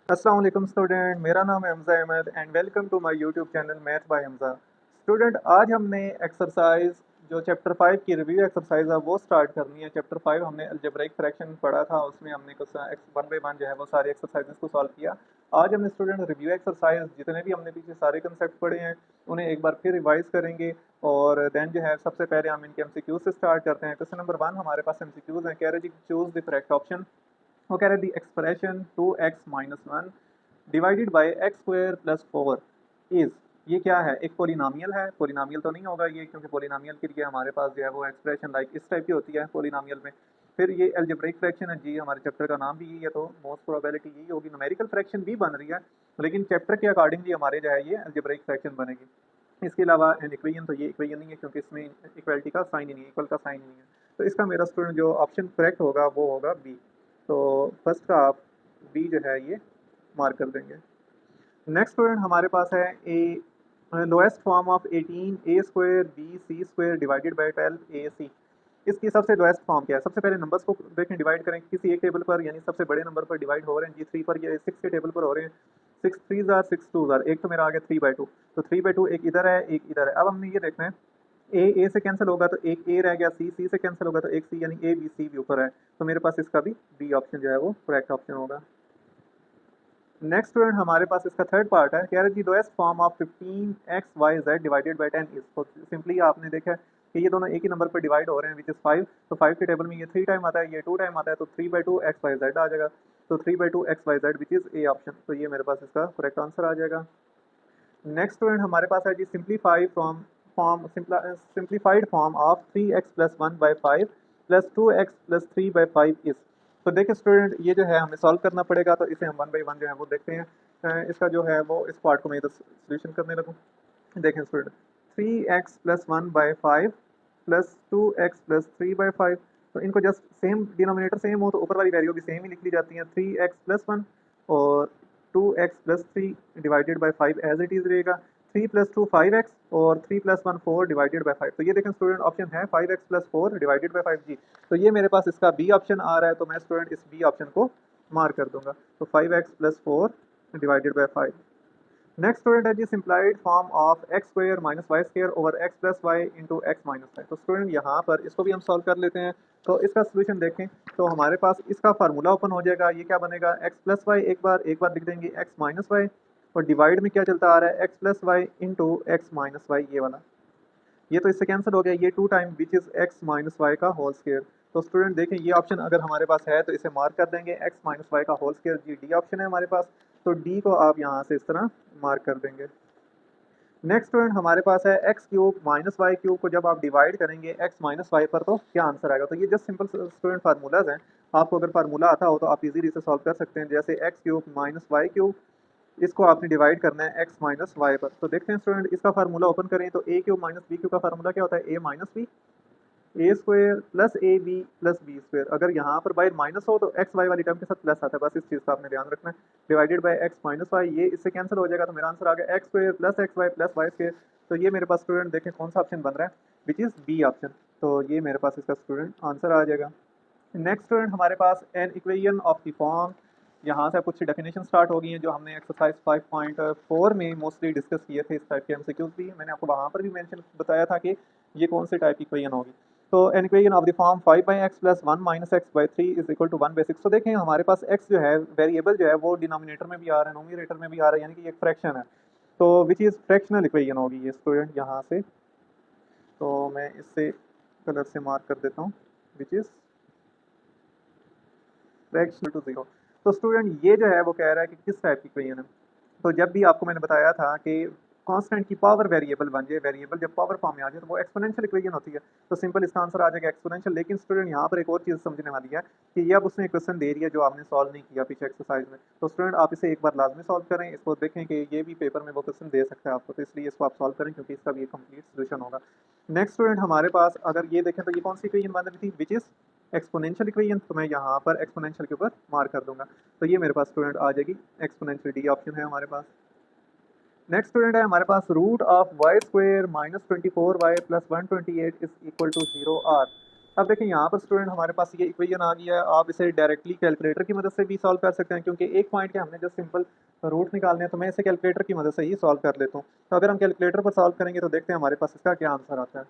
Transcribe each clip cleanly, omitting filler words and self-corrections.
अस्सलाम वालेकुम स्टूडेंट, मेरा नाम है Hamza Ahmed and welcome to my YouTube channel math by Hamza. Student, आज हमने एक्सरसाइज जो चैप्टर 5 की रिव्यू एक्सरसाइज है वो स्टार्ट करनी है। चैप्टर 5 हमने अलजेब्रिक फ्रैक्शन पढ़ा था, उसमें हमने कुछ वन बाय वन जो है वो सारे एक्सरसाइजेस को सॉल्व किया। आज हमने स्टूडेंट रिव्यू एक्सरसाइज जितने भी हमने पीछे सारे कंसेप्ट पढ़े हैं उन्हें एक बार फिर रिवाइज करेंगे और देन जो है सबसे पहले हम इनके एमसीक्यूज से स्टार्ट करते हैं। क्वेश्चन नंबर 1 हमारे पास एमसीक्यूज हैं। कह रहे जी चूज द करेक्ट ऑप्शन। वो कह रहे the expression 2x-1 divided by x square plus 4 is, ये क्या है? एक पोलिनोमियल है। पोलिनोमियल तो नहीं होगा ये, क्योंकि पोलिनोमियल के लिए हमारे पास जो है वो एक्सप्रेशन लाइक इस टाइप की होती है पोलिनोमियल में। फिर ये अलजेब्रिक फ्रैक्शन है जी, हमारे चैप्टर का नाम भी यही है, तो मोस्ट प्रोबेबिलिटी यही होगी। न्यूमेरिकल फ्रैक्शन भी बन रही है, लेकिन चैप्टर के अकॉर्डिंगली हमारे जो है ये अलजेब्रिक फ्रैक्शन बनेगी। इसके अलावा एन इक्वेशन, तो ये इक्वेशन नहीं है क्योंकि इसमें इक्वलिटी का साइन ही नहीं है, इक्वल का साइन ही नहीं है। तो इसका मेरा स्टूडेंट जो ऑप्शन करेक्ट होगा वो होगा बी। तो फर्स्ट का आप बी जो है ये मार्क कर देंगे। नेक्स्ट स्टूडेंट हमारे पास है a lowest form of 18 a square b c square divided by 12 a c. इसकी सबसे लोएस्ट फॉर्म क्या है? सबसे पहले नंबर्स को देखें, डिवाइड करें किसी एक टेबल पर, यानी सबसे बड़े नंबर पर डिवाइड हो रहे हैं जी। 3 पर, ये 6 के टेबल पर हो रहे हैं। 6 3 जार 6 2 जार, एक तो मेरा आ गया 3/2, तो 3/2 एक इधर है एक इधर है। अब हमने ये देखना है ए से कैंसिल होगा तो एक ए रह गया, सी से कैंसिल होगा तो एक सी, यानी ए बी सी भी ऊपर है। तो मेरे पास इसका भी बी ऑप्शन जो है वो करेक्ट ऑप्शन होगा। नेक्स्ट स्टूडेंट हमारे पास इसका थर्ड पार्ट है। कह रहे जी lowest form of 15xyz divided by 10 is. तो सिंपली आपने देखा कि ये दोनों एक ही नंबर पर डिवाइड हो रहे हैं विच इज़ 5। तो 5 के टेबल में ये 3 टाइम आता है, ये 2 टाइम आता है, तो 3/2 xyz आ जाएगा। तो 3/2 xyz which is A option. तो ये मेरे पास इसका करेक्ट आंसर आ जाएगा। नेक्स्ट स्टूडेंट हमारे पास है जी simplified form of 3x plus 1/5 plus 2x plus 3/5 is. तो देखिए स्टूडेंट, ये जो है हमें सॉल्व करना पड़ेगा, तो इसे हम वन बाई वन जो है वो देखते हैं। इसका जो है वो इस पार्ट को मैं इधर सोल्यूशन करने लगूँ। देखें student, 3x plus 1/5 plus 2x plus 3/5, तो इनको जस्ट सेम डिनोमिनेटर सेम हो तो ऊपर वाली वैल्यू भी सेम ही लिख ली जाती है। 3x प्लस 1 और 2x plus 3 divided by 5 as it is रहेगा। 3 प्लस 2 5x और 3 प्लस 1 4 डिवाइडेड बाई 5। तो ये देखें स्टूडेंट, ऑप्शन है 5x प्लस 4 डिवाइडेड बाई 5 जी। तो ये मेरे पास इसका बी ऑप्शन आ रहा है, तो मैं स्टूडेंट इस बी ऑप्शन को मार्क कर दूंगा। तो 5x plus 4 divided by 5। Next student है जी simplified form of x square minus y square over x plus y into x minus y. तो स्टूडेंट यहाँ पर इसको भी हम सॉल्व कर लेते हैं। तो इसका सोल्यूशन देखें तो हमारे पास इसका फार्मूला ओपन हो जाएगा। ये क्या बनेगा? एक्स प्लस वाई, एक बार लिख देंगे एक्स माइनस वाई, और डिवाइड में क्या चलता आ रहा है? X plus y into x minus y, ये वाला। ये तो इससे कैंसिल हो गया, ये 2 time which is x minus y का होल स्क्वायर। तो स्टूडेंट देखें, ये ऑप्शन अगर हमारे पास है तो इसे मार्क कर देंगे, एक्स माइनस वाई का होल स्क्वायर जी, डी ऑप्शन है हमारे पास। तो डी को आप यहाँ से इस तरह मार्क कर देंगे। नेक्स्ट स्टूडेंट हमारे पास है x cube minus y cube को जब आप डिवाइड करेंगे एक्स माइनस वाई पर, तो क्या आंसर आएगा? तो ये जस्ट सिंपल स्टूडेंट फार्मूलाज हैं। आपको अगर फार्मूला आता हो तो आप इजीली इसे सॉल्व कर सकते हैं। जैसे x cube minus y cube, इसको आपने डिवाइड करना है एक्स माइनस वाई पर। तो देखते हैं स्टूडेंट, इसका फार्मूला ओपन करें तो a cube minus b cube का फार्मूला क्या होता है? A minus b, a square plus a b plus b square. अगर यहाँ पर बाई माइनस हो तो एक्स वाई वाली टर्म के साथ प्लस आता है, बस इस चीज़ का आपने ध्यान रखना है। Divided by x minus y, ये इससे कैंसिल हो जाएगा, तो मेरा आंसर आ गया x square plus x y plus y square. तो ये मेरे पास स्टूडेंट देखें कौन सा ऑप्शन बन रहा है, विच इज़ बी ऑप्शन। तो ये मेरे पास इसका स्टूडेंट आंसर आ जाएगा। नेक्स्ट स्टूडेंट हमारे पास an equation of the form, यहाँ से कुछ डेफिनेशन स्टार्ट हो गई हैं जो हमने एक्सरसाइज 5.4 में मोस्टली डिस्कस किए थे। इस टाइप के एमसीक्यूज भी मैंने आपको वहाँ पर भी मेंशन बताया था कि ये कौन से टाइप की इक्वेशन होगी। तो an equation of the form 5/x plus 1 minus x by 3 is equal to 1/6। तो देखें हमारे पास x जो है वेरिएबल जो है वो डिनोमिनेटर में भी आ रहा है, नोमिनेटर में भी आ रहा है, यानी कि एक फ्रैक्शन है। तो विच इज़ फ्रैक्शनल इक्वेशन होगी ये स्टूडेंट यहाँ से। तो मैं इससे कलर से मार्क कर देता हूँ, which is fractional to zero. तो स्टूडेंट ये जो है वो कह रहा है कि किस टाइप की इक्वेशन है। तो जब भी आपको मैंने बताया था कि कांस्टेंट की पावर वेरिएबल बन जाए, वेरिएबल जब पावर फॉर्म में आ जाए तो वो एक्सपोनेंशियल इक्वेशन होती है। तो सिंपल इसका आंसर आ जाएगा एक्सपोनेंशियल। लेकिन स्टूडेंट यहाँ पर एक और चीज़ समझने वाली है कि ये अब उसने क्वेश्चन दे दिया जो आपने सॉल्व नहीं किया पीछे एक्सरसाइज में। तो स्टूडेंट आप इसे एक बार लाजमी सॉल्व करें, इसको देखें कि ये भी पेपर में वो क्वेश्चन दे सकता है आपको, तो इसलिए इसको आप सॉल्व करें क्योंकि इसका भी एक कंप्लीट सोल्यूशन होगा। नेक्स्ट स्टूडेंट हमारे पास अगर ये देखें तो ये कौन सी इक्वेशन बन रही थी, विच इज़ एक्सपोनेंशियल इक्वेशन। तो मैं यहाँ पर एक्सपोनेंशियल के ऊपर मार्क कर दूंगा। तो ये मेरे पास स्टूडेंट आ जाएगी एक्सपोनेंशियल, डी ऑप्शन है हमारे पास। नेक्स्ट स्टूडेंट है हमारे पास root of y square minus 24y plus 128 is equal to 0 आर। अब देखिए यहाँ पर स्टूडेंट हमारे पास ये इक्वेशन आ गया है, आप इसे डायरेक्टली कैलकुलेटर की मदद से भी सॉल्व कर सकते हैं, क्योंकि एक पॉइंट के हमने जो सिंपल रूट निकालने हैं तो मैं इसे कैलकुलेटर की मदद से ही सॉल्व कर लेता हूँ। तो अगर हम कैलकुलेटर पर सॉल्व करेंगे तो देखते हैं हमारे पास इसका क्या आंसर आता है।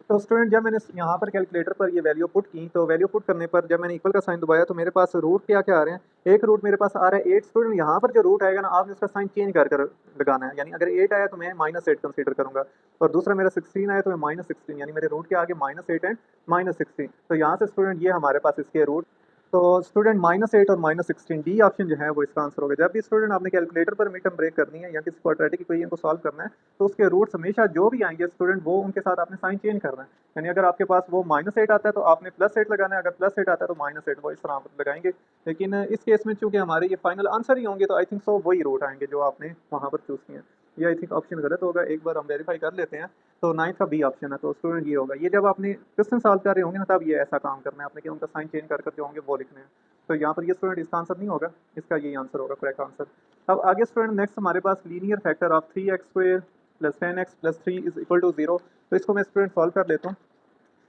तो स्टूडेंट जब मैंने यहाँ पर कैलकुलेटर पर ये वैल्यू पुट की, तो वैल्यू पुट करने पर जब मैंने इक्वल का साइन दबाया तो मेरे पास रूट क्या क्या आ रहे हैं। एक रूट मेरे पास आ रहा है 8। स्टूडेंट यहाँ पर जो रूट आएगा ना, आपने उसका साइन चेंज कर कर लगाना है, यानी अगर 8 आया तो मैं -8 कंसीडर करूंगा, और दूसरा मेरा 16 आया तो मैं -16, यानी मेरे रूट के आगे -8 एंड -16। तो यहाँ से स्टूडेंट ये हमारे पास इसके रूट। तो स्टूडेंट -8 और -16 डी ऑप्शन जो है वो इसका आंसर होगा। जब भी स्टूडेंट आपने कैलकुलेटर पर मिड टर्म ब्रेक करनी है या किसी क्वाड्रेटिक इक्वेशन को सॉल्व करना है, तो उसके रूट्स हमेशा जो भी आएंगे स्टूडेंट वो उनके साथ आपने साइन चेंज करना है। यानी अगर आपके पास वो -8 आता है तो आपने +8 लगाना है, अगर +8 आता है तो -8, वो इस तरह आप लगाएंगे। लेकिन इस केस में चूंकि हमारे ये फाइनल आंसर ही होंगे तो आई थिंक सो वही रूट आएंगे जो आपने वहाँ पर चूज़ किए हैं। ये आई थिंक ऑप्शन गलत होगा, एक बार हम वेरीफाई कर लेते हैं। तो 9th का बी ऑप्शन है, तो स्टूडेंट ये होगा। ये जब आपने क्वेश्चन सॉल्व कर रहे होंगे ना, तब ये ऐसा काम करना है आपने कि उनका साइन चेंज कर कर जो होंगे वो लिखने हैं। तो यहाँ पर ये स्टूडेंट इसका आंसर नहीं होगा, इसका यही आंसर होगा, करेक्ट आंसर। अब आगे स्टूडेंट नेक्स्ट हमारे पास linear factor of 3x² + 10x + 3 = 0। तो इसको मैं स्टूडेंट सॉल्व कर लेता हूँ।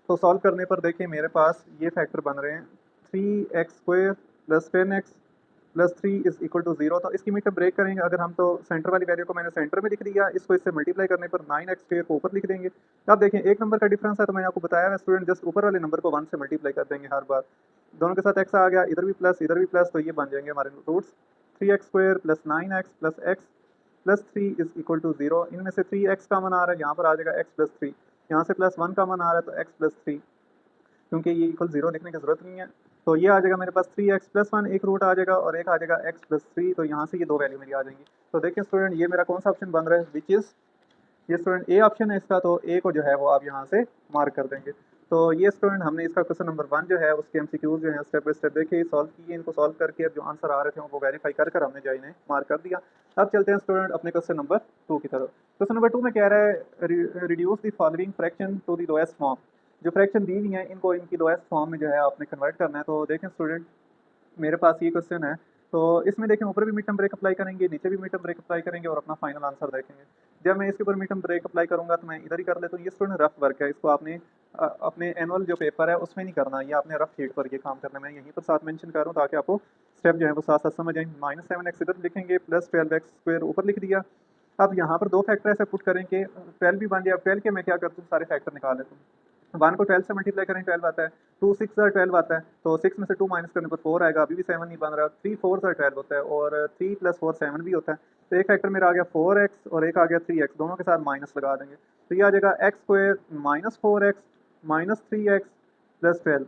तो सॉल्व करने पर देखिए मेरे पास ये फैक्टर बन रहे हैं 3x² + 10x + 3 = 0। तो इसकी मिड टर्म ब्रेक करेंगे अगर हम, तो सेंटर वाली वैल्यू को मैंने सेंटर में लिख दिया, इसको इससे मल्टीप्लाई करने पर 9x² को ऊपर लिख देंगे। अब देखें एक नंबर का डिफरेंस है, तो मैंने आपको बताया है स्टूडेंट जस्ट ऊपर वाले नंबर को 1 से मल्टीप्लाई कर देंगे हर बार। दोनों के साथ x आ गया, इधर भी प्लस इधर भी प्लस, तो ये बन जाएंगे हमारे रूट्स 3x² + 9x + x + 3 = 0। इनमें से 3x कॉमन आ रहा है, यहाँ पर आ जाएगा x + 3, यहाँ से +1 कॉमन आ रहा है तो x + 3, क्योंकि ये इक्वल 0 लिखने की ज़रूरत नहीं है। तो ये आ जाएगा मेरे पास 3x + 1, एक रूट आ जाएगा और एक आ जाएगा x + 3। तो यहाँ से ये दो वैल्यू मेरी आ जाएंगी। तो देखिए स्टूडेंट ये मेरा कौन सा ऑप्शन बन रहा है, विच इज़, ये स्टूडेंट ए ऑप्शन है इसका। तो ए को जो है वो आप यहाँ से मार्क कर देंगे। तो ये स्टूडेंट हमने इसका क्वेश्चन नंबर 1 जो है उसके एमसीक्यूज जो है स्टेप बाय स्टेप देखे, सॉल्व किए, इनको सॉल्व करके जो आंसर आ रहे थे वो वेरीफाई कर कर हमने जो इन्हें मार्क कर दिया। अब चलते हैं स्टूडेंट अपने क्वेश्चन नंबर 2 की तरफ। क्वेश्चन नंबर 2 में कह रहा है reduce the following fraction to the lowest form. जो फ्रैक्शन दी हुई है इनको इनकी लोएस्ट फॉर्म में जो है आपने कन्वर्ट करना है। तो देखें स्टूडेंट मेरे पास ये क्वेश्चन है, तो इसमें देखें ऊपर भी मिड टर्म ब्रेक अप्लाई करेंगे, नीचे भी मिड टर्म ब्रेक अप्लाई करेंगे और अपना फाइनल आंसर देखेंगे। जब मैं इसके ऊपर मिड टर्म ब्रेक अप्लाई करूंगा तो मैं इधर ही कर लेता हूँ। ये स्टूडेंट रफ वर्क है, इसको आपने अपने एनुअल जो पेपर है उसमें नहीं करना, ये आपने रफ शीट पर ये काम करना है। मैं यहीं पर साथ मेंशन कर रहा हूँ ताकि आपको स्टेप जो है वो साथ साथ समझ आए। -7x इधर लिखेंगे, +12x² ऊपर लिख दिया। अब यहाँ पर दो फैक्टर ऐसे पुट करें कि 12 भी बन जाए। अब 12 के मैं क्या करता हूँ, सारे फैक्टर निकाल लेता हूँ। 1 को 12 से मल्टीप्लाई करें 12 आता है, 2 6 12 आता है, तो 6 में से 2 माइनस करने पर 4 आएगा, अभी भी 7 नहीं बन रहा। 3 4 12 होता है और 3 + 4 7 भी होता है। तो एक फैक्टर मेरा आ गया 4x और एक आ गया 3x, दोनों के साथ माइनस लगा देंगे। तो ये आ जाएगा x² -4x -3x + 12।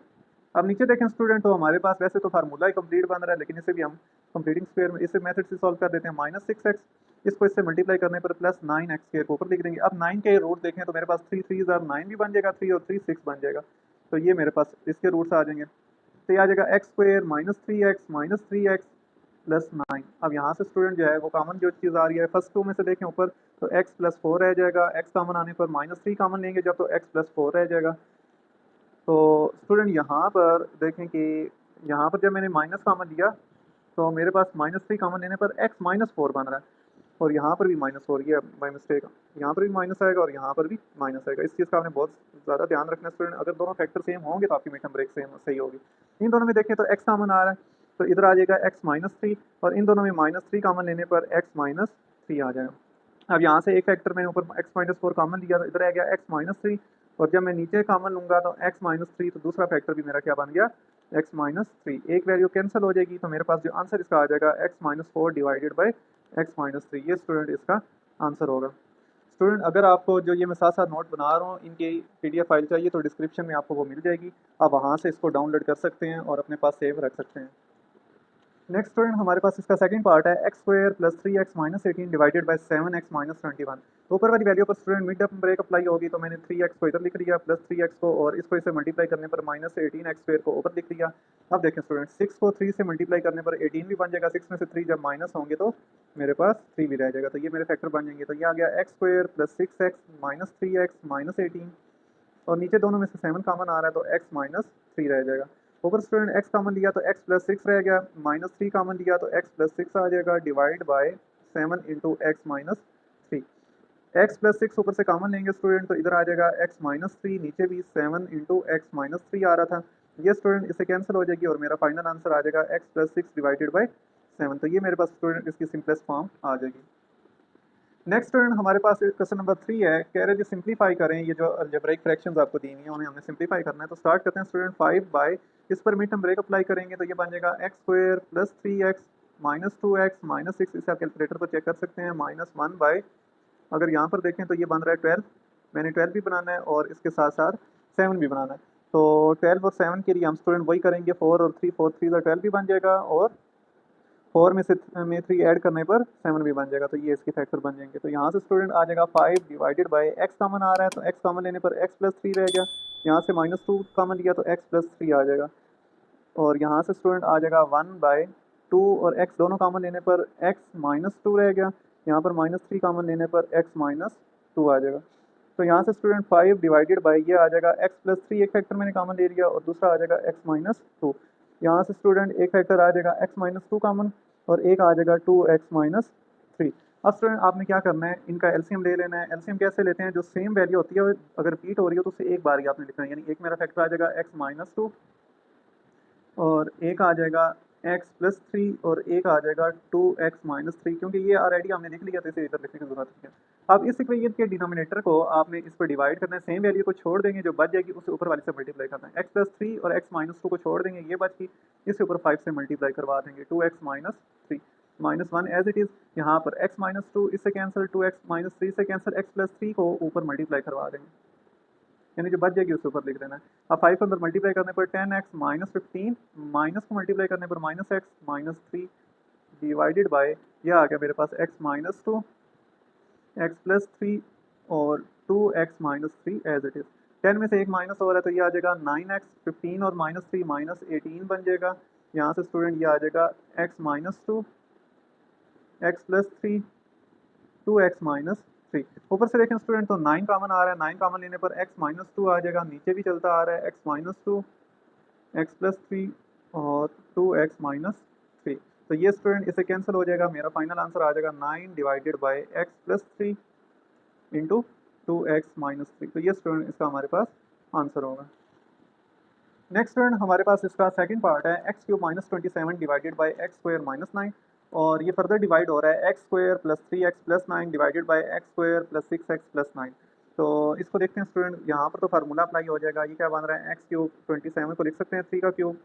अब नीचे देखें स्टूडेंट, तो हमारे पास वैसे तो फार्मूला ही कंप्लीट बन रहा है, लेकिन इसे भी हम कंप्लीटिंग स्क्वायर में इसे मेथड से सॉल्व कर देते हैं। -6x, इसको इससे मल्टीप्लाई करने पर +9x² को ऊपर लिख देंगे। अब 9 के रूट देखें तो मेरे पास 3 3 9 भी बन जाएगा, 3 और 3 6 बन जाएगा। तो ये मेरे पास इसके रूट्स आ जाएंगे। तो ये आ जाएगा x² -3x -3x + 9। अब यहाँ से स्टूडेंट जो है वो कॉमन जो चीज़ आ रही है फर्स्ट 2 में से देखें ऊपर, तो x + 4 रह जाएगा, x कॉमन आने पर -3 कॉमन लेंगे जब, तो x + 4 रह जाएगा। तो स्टूडेंट यहाँ पर देखें कि यहाँ पर जब मैंने माइनस कॉमन लिया तो मेरे पास -3 कॉमन लेने पर x -4 बन रहा है, और यहाँ पर भी -4, ये बाई मिस्टेक यहाँ पर भी माइनस आएगा और यहाँ पर भी माइनस आएगा। इस चीज़ का आपने बहुत ज़्यादा ध्यान रखना है स्टूडेंट। अगर दोनों फैक्टर सेम होंगे तो आपकी मिड टर्म ब्रेक सेम सही होगी। इन दोनों में देखें तो x कॉमन आ रहा है, तो इधर आ जाएगा x -3, और इन दोनों में -3 कॉमन लेने पर x -3 आ जाएगा। अब यहाँ से एक फैक्टर मैंने ऊपर x -4 कॉमन लिया तो इधर आ गया x -3, और जब मैं नीचे कॉमन लूँगा तो x -3, तो दूसरा फैक्टर भी मेरा क्या बन गया, x -3। एक वैल्यू कैंसिल हो जाएगी तो मेरे पास जो आंसर इसका आ जाएगा x -4 डिवाइडेड बाई x -3। ये स्टूडेंट इसका आंसर होगा। स्टूडेंट अगर आपको जो ये मैं साथ साथ नोट बना रहा हूँ इनकी PDF फाइल चाहिए तो डिस्क्रिप्शन में आपको वो मिल जाएगी, आप वहाँ से इसको डाउनलोड कर सकते हैं और अपने पास सेव रख सकते हैं। नेक्स्ट स्टूडेंट हमारे पास इसका सेकंड पार्ट है x² + 3x - 18 divided by 7x - 21। तो ऊपर वाली वैल्यू पर student mid term break apply होगी, तो मैंने 3x को इधर लिख दिया +3x को, और इसको इसे मल्टीप्लाई करने पर -18x² को ऊपर लिख दिया। अब देखें स्टूडेंट 6 को 3 से मल्टीप्लाई करने पर 18 भी बन जाएगा, 6 में से 3 जब माइनस होंगे तो मेरे पास 3 भी रह जाएगा। तो ये मेरे फैक्टर बन जाएंगे। तो ये आ गया x² + 6x - 3x - 18, और नीचे दोनों में से 7 कॉमन आ रहा है तो x -3 रह जाएगा। ऊपर स्टूडेंट x कॉमन लिया तो x + 6 रह गया, -3 कॉमन लिया तो x + 6 आ जाएगा, divide by 7 × x - 3। X plus six ऊपर से कॉमन लेंगे स्टूडेंट, तो इधर आ जाएगा एक्स माइनस थ्री, नीचे भी 7 इंटू एक्स माइनस थ्री आ रहा था, ये स्टूडेंट इससे कैंसिल हो जाएगी और मेरा फाइनल आंसर आ जाएगा x plus six divided by 7। तो ये मेरे पास स्टूडेंट इसकी सिंपलेस्ट फॉर्म आ जाएगी। नेक्स्ट स्टूडेंट हमारे पास क्वेश्चन नंबर 3 है, कह रहे जी सिंप्लीफाई करें, ये जो अलजेब्राइक फ्रैक्शंस आपको दी हुई है उन्हें हमने सिंप्लीफाई करना है। तो स्टार्ट करते हैं स्टूडेंट 5 बाय, इस पर मिड टर्म ब्रेक अप्लाई करेंगे तो ये बन जाएगा x square plus 3x minus 2x minus 6, इसे आप कैलकुलेटर पर चेक कर सकते हैं, माइनस 1 बाय, अगर यहाँ पर देखें तो ये बन रहा है 12, मैंने 12 भी बनाना है और इसके साथ साथ 7 भी बनाना है। तो 12 और 7 के लिए हम स्टूडेंट वही करेंगे, 4 और 3, 4 3 12 भी बन जाएगा और 4 में से 3 ऐड करने पर 7 भी बन जाएगा, तो ये इसके फैक्टर बन जाएंगे। तो यहाँ से स्टूडेंट आ जाएगा 5 डिवाइडेड बाय एक्स कॉमन आ रहा है, तो एक्स कॉमन लेने पर एक्स प्लस 3 रह गया, यहाँ से माइनस 2 कॉमन लिया तो एक्स प्लस 3 आ जाएगा, और यहाँ से स्टूडेंट आ जाएगा 1 बाय 2 और x दोनों कॉमन लेने पर x माइनस 2 रह गया, यहाँ पर माइनस 3 कॉमन लेने पर x माइनस 2 आ जाएगा। तो यहाँ से स्टूडेंट 5 डिवाइडेड बाई ये आ जाएगा x प्लस 3, एक फैक्टर मैंने कॉमन ले लिया और दूसरा आ जाएगा x माइनस 2। यहाँ से स्टूडेंट एक फैक्टर आ जाएगा x माइनस 2 कॉमन और एक आ जाएगा 2x माइनस 3। अब स्टूडेंट आपने क्या करना है, इनका एलसीएम ले लेना है। एलसीएम कैसे लेते हैं, जो सेम वैल्यू होती है अगर रिपीट हो रही हो तो उसे एक बार ही आपने लिखना है, यानी एक मेरा फैक्टर आ जाएगा x माइनस 2 और एक आ जाएगा x प्लस 3 और एक आ जाएगा 2x माइनस 3, क्योंकि ये ऑलरेडी हमने लिख लिया तो इसे इधर लिखने की जरूरत नहीं है। अब इस इक्वेशन के डिनोमिनेटर को आपने इस पर डिवाइड करना है, सेम वैल्यू को छोड़ देंगे, जो बच जाएगी उसे ऊपर वाले से मल्टीप्लाई करना है। x प्लस 3 और x माइनस 2 को छोड़ देंगे, ये बच गई, इसके ऊपर 5 से मल्टीप्लाई करवा देंगे, 2x minus 3 minus 1 as it is, यहाँ पर x माइनस 2 इससे कैंसिल, 2x माइनस 3 से कैंसिल, x प्लस 3 को ऊपर मल्टीप्लाई करवा देंगे, यानी जो बच जाएगी उसके ऊपर लिख देना है। अब 5 को अंदर मल्टीप्लाई करने पर 10x माइनस 15, माइनस को मल्टीप्लाई करने पर minus x minus 3 divided by, ये आ गया मेरे पास x माइनस 2 एक्स प्लस 3 और 2x minus 3 as it is. 10 में से एक माइनस हो रहा है तो ये आ जाएगा 9x, 15 और माइनस 3 माइनस 18 बन जाएगा। यहाँ से स्टूडेंट ये आ जाएगा x minus 2 x plus 3 2x minus 3। ऊपर से देखें स्टूडेंट तो 9 कॉमन आ रहा है, 9 कॉमन लेने पर x माइनस 2 आ जाएगा, नीचे भी चलता आ रहा है x माइनस 2 एक्स प्लस 3 और 2x माइनस 3। तो ये स्टूडेंट इसे कैंसिल हो जाएगा, मेरा फाइनल आंसर आ जाएगा 9 divided by x plus 3 into 2x minus 3। तो ये स्टूडेंट इसका हमारे पास आंसर होगा। नेक्स्ट स्टूडेंट हमारे पास इसका सेकंड पार्ट है, x cube minus 27 divided by x square minus 9, और ये फर्दर डिवाइड हो रहा है x square plus 3x plus 9 divided by x square plus 6x plus 9। तो इसको देखते हैं स्टूडेंट, यहाँ पर तो फार्मूला अप्लाई हो जाएगा, ये क्या बन रहा है, एक्स क्यूब 27 को लिख सकते हैं 3 का क्यूब,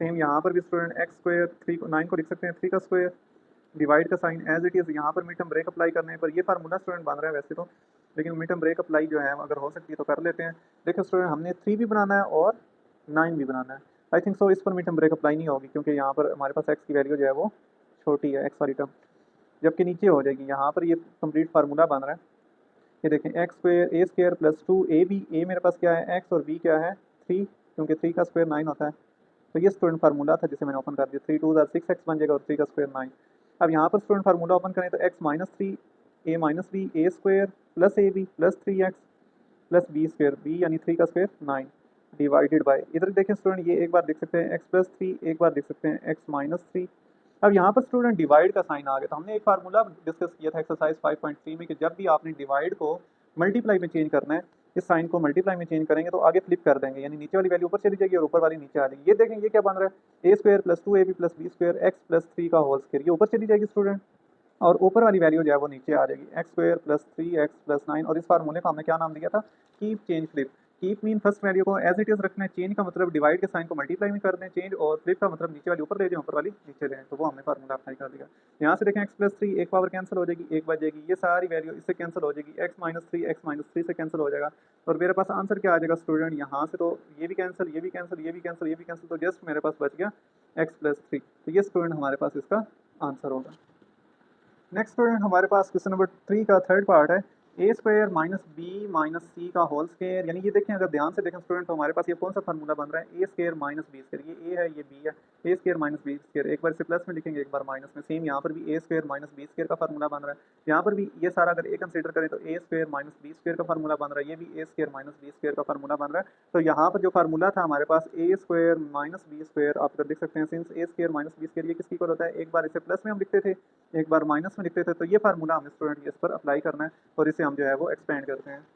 सेम यहाँ पर भी स्टूडेंट एक्स स्क्वायर 3 को 9 को लिख सकते हैं 3 का स्क्वायर, डिवाइड का साइन एज इट इज़, यहाँ पर मिड टर्म ब्रेक अप्लाई करने पर ये फार्मूला स्टूडेंट बन रहा है वैसे तो, लेकिन मिड टर्म ब्रेक अप्लाई जो है अगर हो सकती है तो कर लेते हैं। देखो स्टूडेंट हमने 3 भी बनाना है और 9 भी बनाना है, आई थिंक सो इस पर मिड टर्म ब्रेक अप्लाई नहीं होगी, क्योंकि यहाँ पर हमारे पास एक्स की वैल्यू जो है वो छोटी है, एक्स वाली टर्म, जबकि नीचे हो जाएगी। यहाँ पर ये कंप्लीट फार्मूला बन रहा है, ये देखें x square a square plus 2 B, ए मेरे पास क्या है एक्स और बी क्या है 3, क्योंकि 3 का स्क्वायर 9 होता है। तो ये स्टूडेंट फार्मूला था जिसे मैंने ओपन कर दिया, 3 2 6x बन जाएगा और 3 का स्क्वायर 9। अब यहाँ पर स्टूडेंट फार्मूला ओपन करें तो x minus 3 a minus b a square plus a b plus 3x plus b square, b यानी 3 का स्क्वायर 9 डिवाइडेड बाय, इधर देखें स्टूडेंट ये एक बार लिख सकते हैं एक्स प्लस 3, एक बार लिख सकते हैं एक्स माइनस 3। अब यहाँ पर स्टूडेंट डिवाइड का साइन आ गया, तो हमने एक फार्मूला डिस्कस किया था एक्सरसाइज 5.3 में कि जब भी आपने डिवाइड को मल्टीप्लाई में चेंज करना है, इस साइन को मल्टीप्लाई में चेंज करेंगे तो आगे फ्लिप कर देंगे, यानी नीचे वाली वैल्यू ऊपर चली जाएगी और ऊपर वाली नीचे आ जाएगी। ये देखें ये क्या बन रहा है, ए स्क्वायर प्लस 2ab प्लस बी स्क्वायर एक्स प्लस 3 का होल स्क्वायर, ये ऊपर चली जाएगी स्टूडेंट और ऊपर वाली वैल्यू जो है वो नीचे आ जाएगी, x square plus 3x plus 9। और इस फार्मूले को हमने क्या नाम दिया था, keep change flip. Keep mean first value को एज इट इज रखना है, चेंज का मतलब डिवाइड के साइन को मल्टीप्लाई में कर दें चेंज, और फ्लिप का मतलब नीचे वाली ऊपर ले जाए ऊपर वाली नीचे ले, तो वो हमने फार्मूला अप्लाई कर दिया। यहाँ से देखें एक्स प्लस 3 एक पावर कैंसिल हो जाएगी, एक बच जाएगी, ये सारी वैल्यू इससे कैंसिल हो जाएगी, एक्स माइनस 3 से कैंसिल हो जाएगा, और मेरे पास आंसर क्या आ जाएगा स्टूडेंट, यहाँ से तो ये भी कैंसिल ये भी कैंसिल ये भी कैंसिल ये भी कैंसिल, तो जस्ट मेरे पास बच गया एक्स प्लस 3। तो ये स्टूडेंट हमारे पास इसका आंसर होगा। नेक्स्ट स्टूडेंट हमारे पास क्वेश्चन नंबर 3 का थर्ड पार्ट है, a square minus b minus सी का होल स्क्वायर, यानी ये देखें अगर ध्यान से देखें स्टूडेंट तो हमारे पास ये कौन सा फार्मूला बन रहा है, a square minus b square, ये ए है ये बी है, a square minus b square, एक बार इसे प्लस में लिखेंगे एक बार माइनस में, सेम यहाँ पर भी ए स्क्वायर माइनस बी स्क्वायर का फार्मूला बन रहा है, यहाँ पर भी ये सारा अगर ए कंसीडर करें तो ए स्क्वायर माइनस बी स्क्वायर का फार्मूला बन रहा है, ये भी ए स्क्वायर माइनस बी स्क्वायर का फार्मूला बन रहा है। तो यहाँ पर जो फार्मूला था हमारे पास ए स्क्वायर माइनस बी स्क्वायर, आप देख सकते हैं सिंस ए स्क्वायर माइनस बी स्क्वायर ये किसकी इक्वल होता है, एक बार इसे प्लस में हम लिखते थे एक बार माइनस में लिखते थे, तो ये फार्मूला हमें स्टूडेंट इस पर अप्लाई करना है और इसे इसे हम जो है वो एक्सपेंड करते हैं।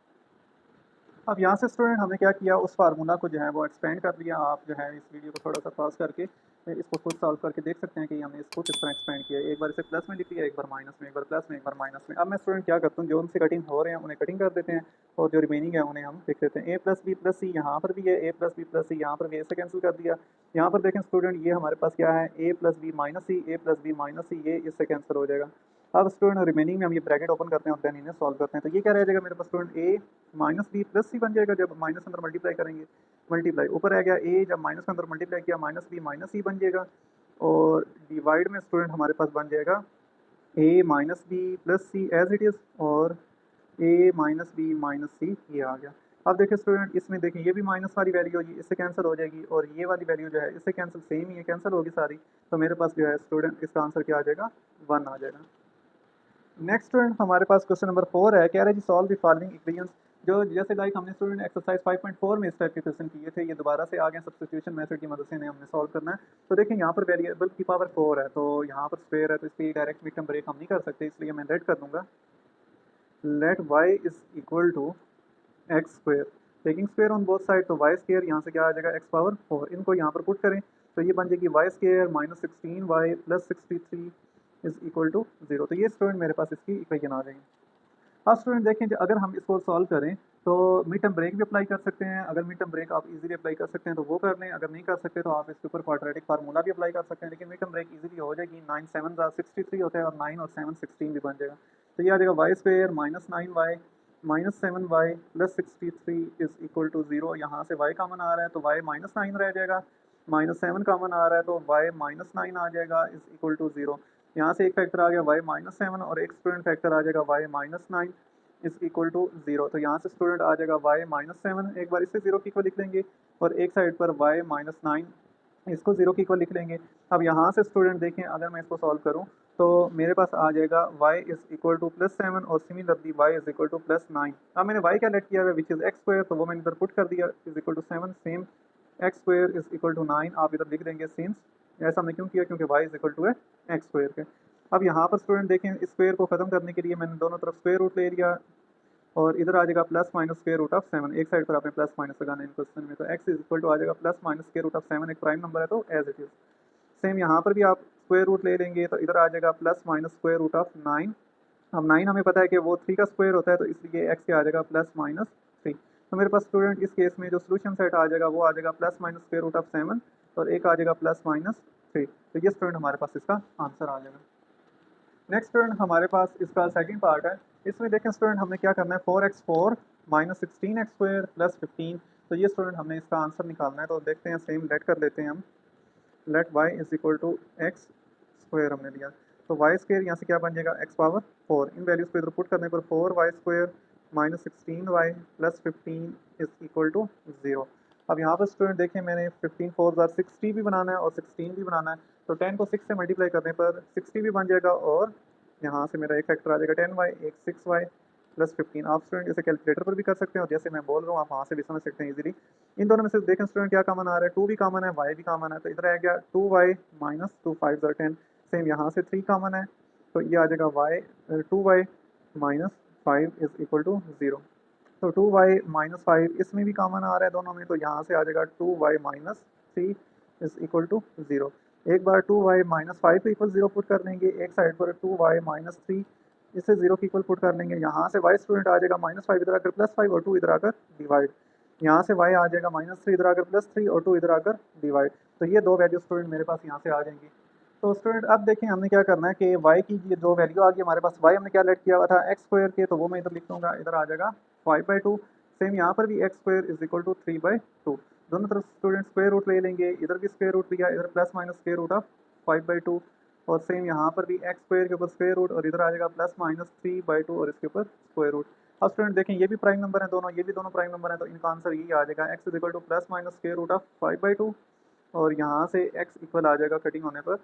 अब यहाँ से स्टूडेंट हमने क्या किया, उस फार्मूला को जो है वो एक्सपेंड कर लिया। आप जो है इस वीडियो को थोड़ा सा पॉज करके इसको खुद सॉल्व करके देख सकते हैं कि हमने इसको किस तरह एक्सपेंड किया। एक बार इसे प्लस में लिख लिया, एक बार माइनस में, एक बार प्लस में, एक बार माइनस में। अब मैं स्टूडेंट क्या करता हूँ, जो उनसे कटिंग हो रहे हैं उन्हें कटिंग कर देते हैं और जो रिमेनिंग है उन्हें हम लिख देते हैं। ए प्लस बी प्लस सी यहाँ पर भी है, ए प्लस बी प्लस सी यहाँ पर भी, ए से कैंसिल कर दिया। यहाँ पर देखें स्टूडेंट, ये हमारे पास क्या है, ए प्लस बी माइनस सी, ए प्लस बी माइनस सी, ये इससे कैंसिल हो जाएगा। अब स्टूडेंट रिमेनिंग में हम ये ब्रैकेट ओपन करते हैं और देन इन्हें सॉल्व करते हैं। तो ये क्या रह जाएगा मेरे पास स्टूडेंट, ए माइनस बी प्लस सी बन जाएगा जब माइनस अंदर मल्टीप्लाई करेंगे। मल्टीप्लाई ऊपर रह गया ए, जब माइनस के अंदर मल्टीप्लाई किया माइनस बी माइनस सी बन जाएगा। और डिवाइड में स्टूडेंट हमारे पास बन जाएगा a minus b plus c as it is, और a minus b minus c ये आ गया। अब देखिए स्टूडेंट, इसमें देखें ये भी माइनस वाली वैल्यू होगी, इससे कैंसिल हो जाएगी, और ये वाली वैल्यू जो है इससे कैंसिल, सेम ही है, कैंसिल होगी सारी। तो मेरे पास जो है स्टूडेंट इसका आंसर क्या आ जाएगा, 1 आ जाएगा। नेक्स्ट स्टूडेंट हमारे पास क्वेश्चन नंबर 4 है, कह रहा है जी सॉल्व द फॉलोइंग इक्वेशंस। जो जैसे लाइक हमने स्टूडेंट एक्सरसाइज 5.4 में इस टाइप के क्वेश्चन किए थे, ये दोबारा से आ गए सब्स्टिट्यूशन मेथड की मदद से इन्हें हमने सॉल्व करना है। तो देखें यहाँ पर वेरिएबल की पावर 4 है, तो यहाँ पर स्क्वायर है, तो इसकी डायरेक्ट मिड टर्म ब्रेक हम नहीं कर सकते, इसलिए मैं लेट कर दूंगा, let y is equal to x square, taking square on both side, तो वाई स्क्वायर यहाँ से क्या आ जाएगा, एक्स पावर 4। इनको यहाँ पर पुट करें तो ये बन जाएगी y square minus 16y plus 63 is equal to 0। तो ये स्टूडेंट मेरे पास इसकी इक्वेशन आ जाएगी। अब स्टूडेंट देखें, अगर हम इसको सॉल्व करें तो मिड टर्म ब्रेक भी अप्लाई कर सकते हैं। अगर मिड टर्म ब्रेक आप इजीली अप्लाई कर सकते हैं तो वो कर लें, अगर नहीं कर सकते तो आप इसके ऊपर क्वाड्रेटिक फार्मूला भी अप्लाई कर सकते हैं। लेकिन मिड टर्म ब्रेक इजीली हो जाएगी, 9 7 63 होता है और 9 और 7 16 भी बन जाएगा। तो ये आ जाएगा y square minus 9y minus 7y plus 63 is equal to 0। यहाँ से y कॉमन आ रहा है तो y माइनस 9 रह जाएगा, माइनस 7 कॉमन आ रहा है तो y माइनस 9 आ जाएगा इज इक्वल टू 0। यहाँ से एक फैक्टर आ गया y माइनस 7 और एक स्टूडेंट फैक्टर आ जाएगा y minus 9 is equal to 0। तो यहाँ से स्टूडेंट आ जाएगा y माइनस 7, एक बार इससे 0 की इक्वल लिख लेंगे, और एक साइड पर y माइनस 9 इसको 0 की इक्वल लिख लेंगे। अब यहाँ से स्टूडेंट देखें, अगर मैं इसको सॉल्व करूँ तो मेरे पास आ जाएगा y is equal to plus 7 और similarly y is equal to plus 9। अब मैंने y क्या लेट किया है विच इज़ एक्स स्क्वायर, तो वो मैंने इधर पुट कर दिया, is equal to 7, same x square is equal to 9 आप इधर लिख देंगे सिंस। ऐसा हमने क्यों किया, क्योंकि y इज इक्वल टू है एक्स स्क्वायर के। अब यहाँ पर स्टूडेंट देखें, इस स्क्वायर को खत्म करने के लिए मैंने दोनों तरफ स्क्वायर रूट ले लिया, और इधर आ जाएगा plus minus square root of 7। एक साइड पर आपने प्लस माइनस लगाना है इन क्वेश्चन में, तो x इज इक्वल टू आ जाएगा plus minus square root of 7, एक प्राइम नंबर है तो एज इट इज। सेम यहाँ पर भी आप स्क्वायर रूट ले लेंगे, तो इधर आ जाएगा plus minus square root of 9। अब 9 हमें पता है कि वो 3 का स्क्वायर होता है, तो इसलिए x क्या आ जाएगा प्लस माइनस 3। तो मेरे पास स्टूडेंट इस केस में जो सोल्यूशन सेट आ जाएगा वो आ जाएगा plus minus square root of 7 और एक आ जाएगा प्लस माइनस 3। तो ये स्टूडेंट हमारे पास इसका आंसर आ जाएगा। नेक्स्ट स्टूडेंट हमारे पास इसका सेकंड पार्ट है। इसमें देखें स्टूडेंट, हमने क्या करना है, 4x4 minus 16x square plus 15। तो ये स्टूडेंट हमने इसका आंसर निकालना है, तो देखते हैं, सेम लेट कर लेते हैं हम, let y is equal to x square हमने लिया, तो वाई स्क्वायर यहाँ से क्या बन जाएगा, एक्स पावर 4। इन वैल्यूज़ को इधर पुट करने पर 4y square minus 16y plus 15 is equal to 0। अब यहाँ पर स्टूडेंट देखें, मैंने 15 4 60 भी बनाना है और 16 भी बनाना है, तो 10 को 6 से मल्टीप्लाई करने पर 60 भी बन जाएगा, और यहाँ से मेरा एक फैक्टर आ जाएगा 10y, एक 6y प्लस 15। आप स्टूडेंट इसे कैलकुलेटर पर भी कर सकते हैं, और जैसे मैं बोल रहा हूँ आप वहाँ से भी समझ सकते हैं इजीली। इन दोनों में से देखें स्टूडेंट क्या कॉमन आ रहा है, 2 भी कॉमन है, y भी कॉमन है, तो इधर आ गया 2y माइनस 2 5 10। सेम यहाँ से 3 कॉमन है, तो ये आ जाएगा y 2y minus 5 is equal to 0। तो 2y माइनस 5 इसमें भी कॉमन आ रहा है दोनों में, तो यहाँ से आ जाएगा 2y minus 3 is equal to 0। एक बार 2y माइनस 5 को इक्वल 0 पुट कर लेंगे, एक साइड पर 2y माइनस 3 इसे 0 की इक्वल पुट कर लेंगे। यहाँ से y स्टूडेंट आ जाएगा माइनस 5 इधर आकर प्लस 5 और 2 इधर आकर डिवाइड। यहाँ से y आ जाएगा माइनस 3 इधर आकर प्लस 3 और 2 इधर आकर डिवाइड। तो ये दो वैल्यू स्टूडेंट मेरे पास यहाँ से आ जाएंगी। तो स्टूडेंट अब देखें हमने क्या करना है कि y की ये दो वैल्यू आ गई हमारे पास, y हमने क्या लेट किया हुआ था एक्स स्क्वायर के, तो वो मैं इधर लिख दूँगा, इधर आ जाएगा 5/2। सेम यहाँ पर भी x square is equal to 3/2। दोनों तरफ स्टूडेंट स्क्वायर रूट ले लेंगे, इधर भी स्क्वायर रूट लिया, इधर plus minus square root of 5/2, और सेम यहाँ पर भी एक्स स्क्वायर के ऊपर स्क्वायर रूट, और इधर आ जाएगा प्लस माइनस 3/2 और इसके ऊपर स्क्वायर रूट। अब स्टूडेंट देखें, ये भी प्राइम नंबर है दोनों, ये भी दोनों प्राइम नंबर है, तो इनका आंसर यही आ जाएगा, x is equal to plus minus square root of 5/2, और यहाँ से एक्स इक्वल आ जाएगा कटिंग होने पर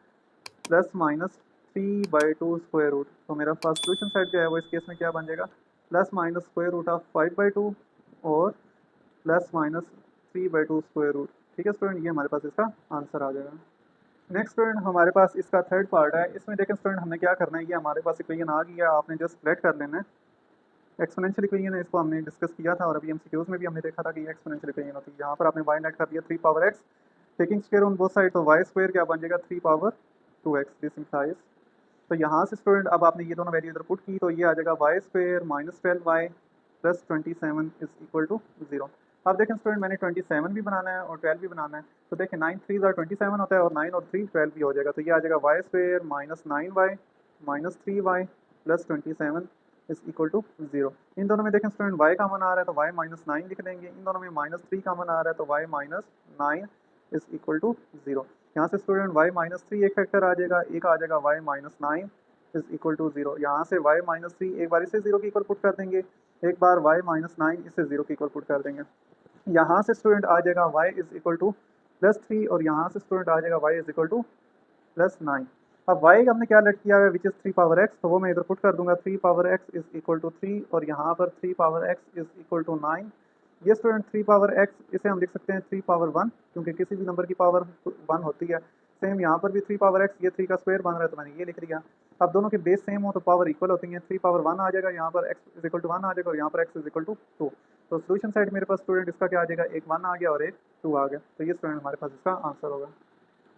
प्लस माइनस 3/2 स्क्वायर रूट। तो मेरा फर्स्ट सोल्यूशन सेट जो है वो इस केस में क्या बन जाएगा, plus minus square root of 5/2 और प्लस माइनस 3/2 स्क्वायर रूट। ठीक है स्टूडेंट, ये हमारे पास इसका आंसर आ जाएगा। नेक्स्ट स्टूडेंट हमारे पास इसका थर्ड पार्ट है। इसमें देखें स्टूडेंट, हमने क्या करना है, ये हमारे पास इक्वेशन आ गई है, आपने जस्ट लेट कर लेना है, एक्सपोनेंशियल इक्वेशन है, इसको हमने डिस्कस किया था और अभी एमसीक्यूज में भी हमने देखा था कि एक्सपोनेंशियल इक्वेशन होती है। यहाँ पर आपने वाई नेट कर दिया 3 power x, taking square on both side, तो वाई स्क्वायर क्या बन जाएगा 3 पावर 2x, दिस इम्प्लाइज। तो यहाँ से स्टूडेंट अब आपने ये दोनों वैल्यू इधर पुट की तो ये आ जाएगा y square minus 12y plus 27 is equal to 0। अब देखें स्टूडेंट मैंने 27 भी बनाना है और 12 भी बनाना है, तो देखें 9 3 27 होता है और 9 और 3 12 भी हो जाएगा, तो ये आ जाएगा y square minus 9y minus 3y plus 27 is equal to 0। इन दोनों में देखें स्टूडेंट y कॉमन आ रहा है तो y माइनस 9 लिख देंगे, इन दोनों में माइनस 3 कॉमन आ रहा है तो y minus 9 is equal to 0। यहाँ से स्टूडेंट y माइनस 3 एक फैक्टर आ जाएगा, एक आ जाएगा y minus 9 is equal to 0। यहाँ से y माइनस 3 एक बार इसे 0 के इक्वल पुट कर देंगे, एक बार y माइनस 9 इसे 0 के इक्वल पुट कर देंगे। यहाँ से स्टूडेंट आ जाएगा y is equal to plus 3 और यहाँ से स्टूडेंट आ जाएगा y is equal to plus 9। अब y हमने क्या लेट किया है विच इज़ 3 पावर x, तो वो मैं इधर पुट कर दूंगा 3 power x is equal to 3 और यहाँ पर 3 power x is equal to 9। ये स्टूडेंट 3 पावर x इसे हम लिख सकते हैं 3 पावर 1 क्योंकि किसी भी नंबर की पावर 1 होती है। सेम यहाँ पर भी 3 पावर x, ये 3 का स्क्वायर बन रहा है तो मैंने ये लिख लिया। अब दोनों के बेस सेम हो तो पावर इक्वल होती है, 3 पावर 1 आ जाएगा, यहाँ पर x इज इक्वल टू 1 आ जाएगा और यहाँ पर x इज इक्वल टू 2। तो सोल्यूशन साइड मेरे पास स्टूडेंट इसका क्या आ जाएगा, एक 1 आ गया और एक 2 आ गया, तो ये स्टूडेंट हमारे पास इसका आंसर होगा।